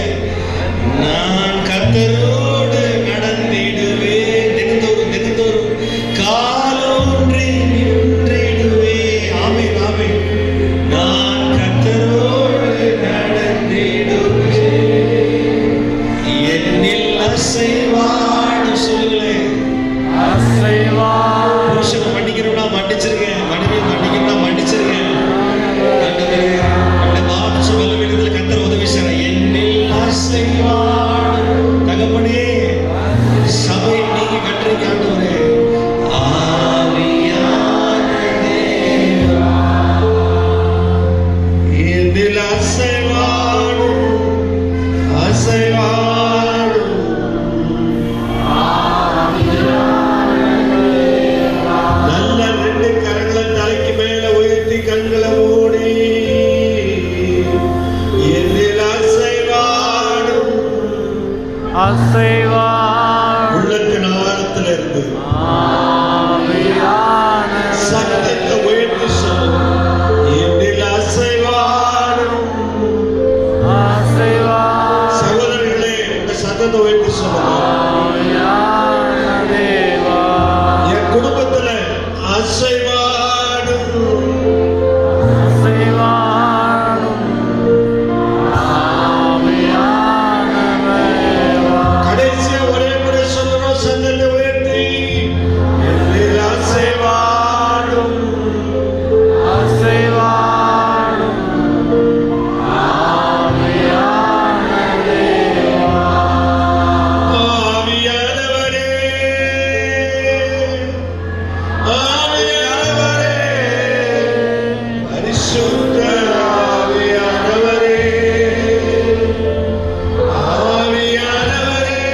நான் கர்த்தரோடு நடந்திடுவே. தினந்தோறும் தினந்தோறும் காலோன்றி நின்றிடுவே. ஆமென் ஆமென். நான் கர்த்தரோடு நடந்திடுவே. என்னில் அசைவாடு சொல்லுங்களேன். புருஷனை மன்னிக்கிறவனா மன்னிச்சிருக்கேன், மனைவி மன்னிக்கிறவனா மன்னிச்சிருக்கேன். அந்த மாற்று பலவீனத்துல கர்த்தர் உதவி செய்ற. என்னில் அசைவாடு தகப்பனே சபை நீங்க கட்டுறீங்க ஆண்டவரே. ஆவியான தேவா என்னில் அசைவாடு அசைவாடு. நல்ல ரெண்டு கரங்களை தலைக்கு மேல உயர்த்தி கண்களை மூடி என்னில் அசைவாடும் உள்ளத்தின் ஆழத்துல இருந்து சத்தத்தை உயர்த்தி சொல்லுங்க. என்னில் அசைவாடும். சகோதரர்களே உங்க சத்தத்தை உயர்த்தி சொல்லுங்க. என் குடும்பத்துல அசைவாடும். கடைசியா ஒரே முறை சொல்லணும் சத்தத்தை உயர்த்தி. என்னில் அசைவாடும். ஆவியானவரே ஆவியானவரே பரிசுத்த ஆவியானவரே ஆவியானவரே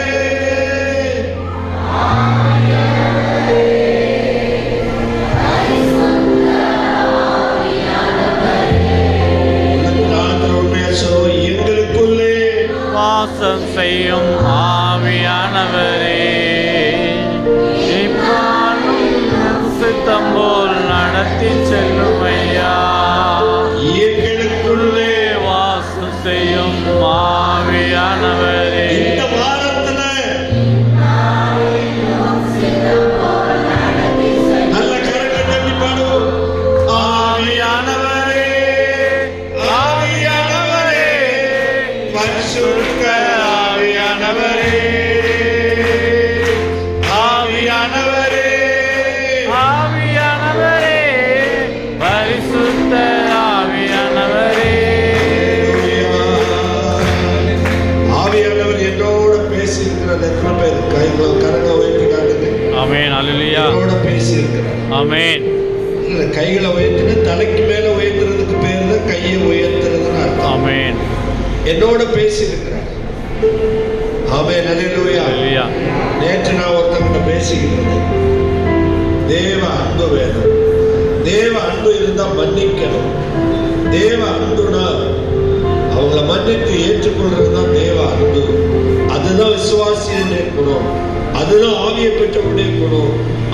உள்ளத்தின் உண்மையா சொல்லுவோம். எங்களுக்குள்ளே வாசம் செய்யும் ஆவியானவரே, இப்பாலும் என் சித்தம் போல் நடத்தி செல்லும் ஐயா. எங்களுக்குள்ளே வாசம் செய்யும் ஆவியானவரே, இந்த வாரத்துல நல்ல கரங்களை தட்டி பாடுவோம். ஆவியானவரே ஆவியானவரே பரிசுத்த ஆவியானவரே ஆவியானவரே ஆவியானவரே, பரிசுத்த ஆவியானவரே. ஆவியானவர் என்னோட பேசி இருக்கிறார். எத்தனை பேர் கைகளை கரங்களை உயர்த்தி காட்டுங்க. ஆமென். அல்லேலூயா. என்னோட பேசி இருக்கிறார். ஆமென். இல்ல கைகளை உயர்த்திட்டு தலைக்கு மேல உயர்த்துறதுக்கு பேர் தான் கையை உயர்த்துறதுன்னு அர்த்தம். ஆமென். என்னோட பேசி இருக்கிறார். ஆமென். அல்லேலூயா. அல்லேலூயா. நேற்று நான் ஒருத்தவங்க பேசிக்கிட்டு தேவ அன்பு வேணும். தேவ அன்பு இருந்தா மன்னிக்கணும். தேவ அன்புனா அவங்கள மன்னித்து ஏற்றுக்கொள்றது தான் தேவ அன்பு. அதுதான் விசுவாசியுடைய குணம். அதுதான் ஆவியை பெற்றவருடைய குணம்.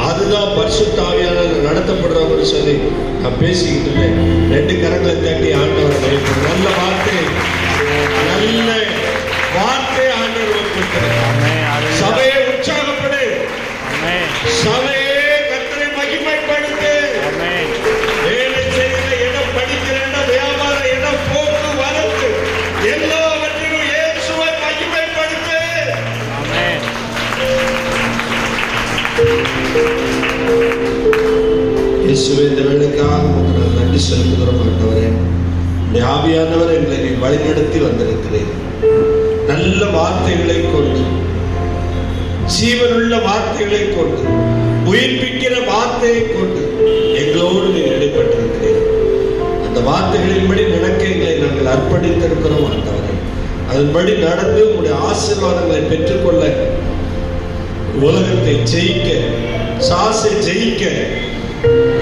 அதுதான் பரிசுத்த ஆவியானவர் நடத்தப்படுறவங்க சொல்லி நான் பேசிக்கிட்டு ரெண்டு கரங்களை தட்டி ஆண்டவர் பயப்படும். நல்ல வார்த்தை, நல்ல வார்த்தை ஆண்டவர் கொடுக்கிறார். சபையை உற்சாகப்படு. சபையே கர்த்தரை மகிமைப்படுத்து. வேலை செய்கிற இடம், படிக்கிற இடம், வியாபார இடம், போக்கு வரத்து எல்லாவற்றிலும் இயேசுவை மகிமைப்படுத்து. இயேசுவே இந்த வேலைக்காக உங்களுக்கு நன்றி செலுத்துகிறோம் ஆண்டவரே. ஆவியானவர் எங்களை நீ வழிநடத்தி வந்திருக்கிறேன். நல்ல வார்த்தைகளை கொண்டு, ஜீவனுள்ள வார்த்தைகளை கொண்டு, உயிர்ப்பிக்கிற வார்த்தையை கொண்டு எங்களோடு நீ இடைப்பட்டிருக்கிறேன். அந்த வார்த்தைகளின்படி நடக்க எங்களை நாங்கள் அர்ப்பணித்திருக்கிறோம் ஆண்டவரே. அதன்படி நடந்து உங்களுடைய ஆசீர்வாதங்களை பெற்றுக்கொள்ள உலகத்தை ஜெயிக்க, சாசை ஜெயிக்க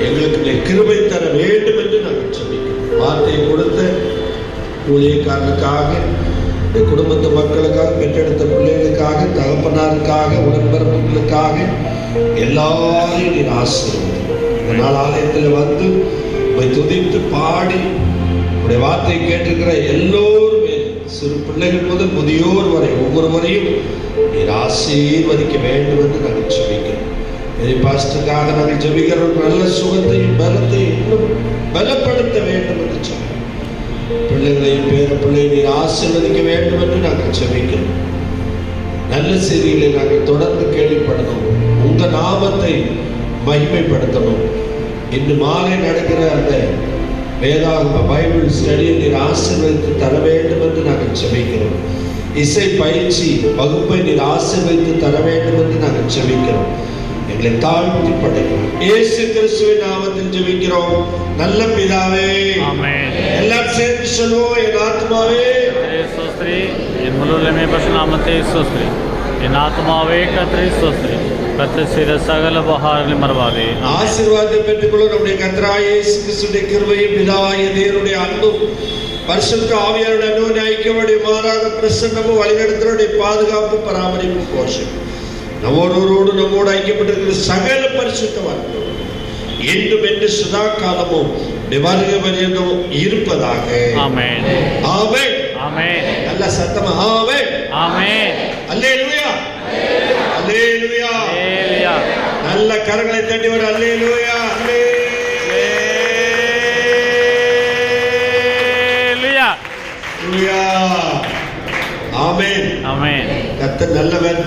எங்களுக்கு நீ கிருபை தர வேண்டும் என்று நாங்கள் ஜெபிக்கிறோம். வார்த்தையை கொடுத்த ஊழியக்காரனுக்காக, இந்த குடும்பத்து மக்களுக்காக, பெற்றெடுத்த பிள்ளைகளுக்காக, தகப்பனாருக்காக, உடன்பிறப்புகளுக்காக எல்லாரையும் நீர் ஆசீர்வதி. இந்த நாள் ஆலயத்தில் வந்து உம்மை துதித்து பாடி உடைய வார்த்தையை கேட்டிருக்கிற எல்லோருமே, சிறு பிள்ளைகள் முதல் முதியோர் வரை ஒவ்வொருவரையும் நீர் ஆசீர்வதிக்க வேண்டும் என்று நாங்கள் ஜெபிக்கிறோம். பாஸ்டருக்காக நாங்கள் ஜெபிக்கிறோம். நல்ல சுகத்தையும் பலத்தையும் இன்னும் பலப்படுத்த வேண்டும் என்று சொல்கிறோம். பிள்ளைகளையும் பேர பிள்ளை நீர் ஆசீர்வதிக்க வேண்டும் என்று நாங்கள் ஜெபிக்கிறோம். நல்ல செய்திகளை நாங்கள் தொடர்ந்து கேள்விப்படணும். உங்க நாமத்தை மகிமைப்படுத்தணும். இன்று மாலை நடக்கிற அந்த வேதாகம பைபிள் ஸ்டடியை நீர் ஆசீர்வதித்து தர வேண்டும் என்று நாங்கள் ஜெபிக்கிறோம். இசை பயிற்சி வகுப்பை நீர் ஆசீர்வதித்து தர வேண்டும் என்று நாங்கள் ஜெபிக்கிறோம். எங்களை தாழ்த்தி படைக்கிறோம். இயேசு கிறிஸ்துவின் நாமத்தில் ஜெபிக்கிறோம் நல்ல பிதாவே. ஆமென். எல்லாரும் சேர்ந்து சொல்லுவோம். என் ஆத்மாவே ஸ்தோத்திரி, என் முழுவதுமே பசுநாமத்தை ஸ்தோத்திரி. என் ஆத்மாவே கர்த்தரை ஸ்தோத்திரி. கர்த்தர் செய்த சகல உபகாரங்களை மறவாதே. ஆசீர்வாதத்தை பெற்றுக்கொள்ள நம்முடைய கர்த்தராகிய இயேசு கிறிஸ்துவின் கிருபையும் பிதாவாகிய தேவனுடைய அன்பும் பரிசுத்த ஆவியாருடைய அன்பும் ஐக்கியமுடைய மாறாத பிரசன்னமும் வழிநடத்தலுடைய பாதுகாப்பு பராமரிப்பு போஷம் நம்மோடு ஐக்கியப்பட்டிருக்கிற சகல பரிசுத்தவான்கள் என்றும் என்று சதா காலமும் வருக பரியந்தம் இருப்பதாக. ஆமென். ஆமென். ஆமென். நல்ல சத்தமா ஆமென். ஆமென். அல்லேலூயா. அல்லேலூயா. அல்லேலூயா. நல்ல கரங்களை தட்டி வர அல்லேலூயா. அல்லேலூயா. ஆமென். ஆமென். கர்த்தர் நல்லவர்.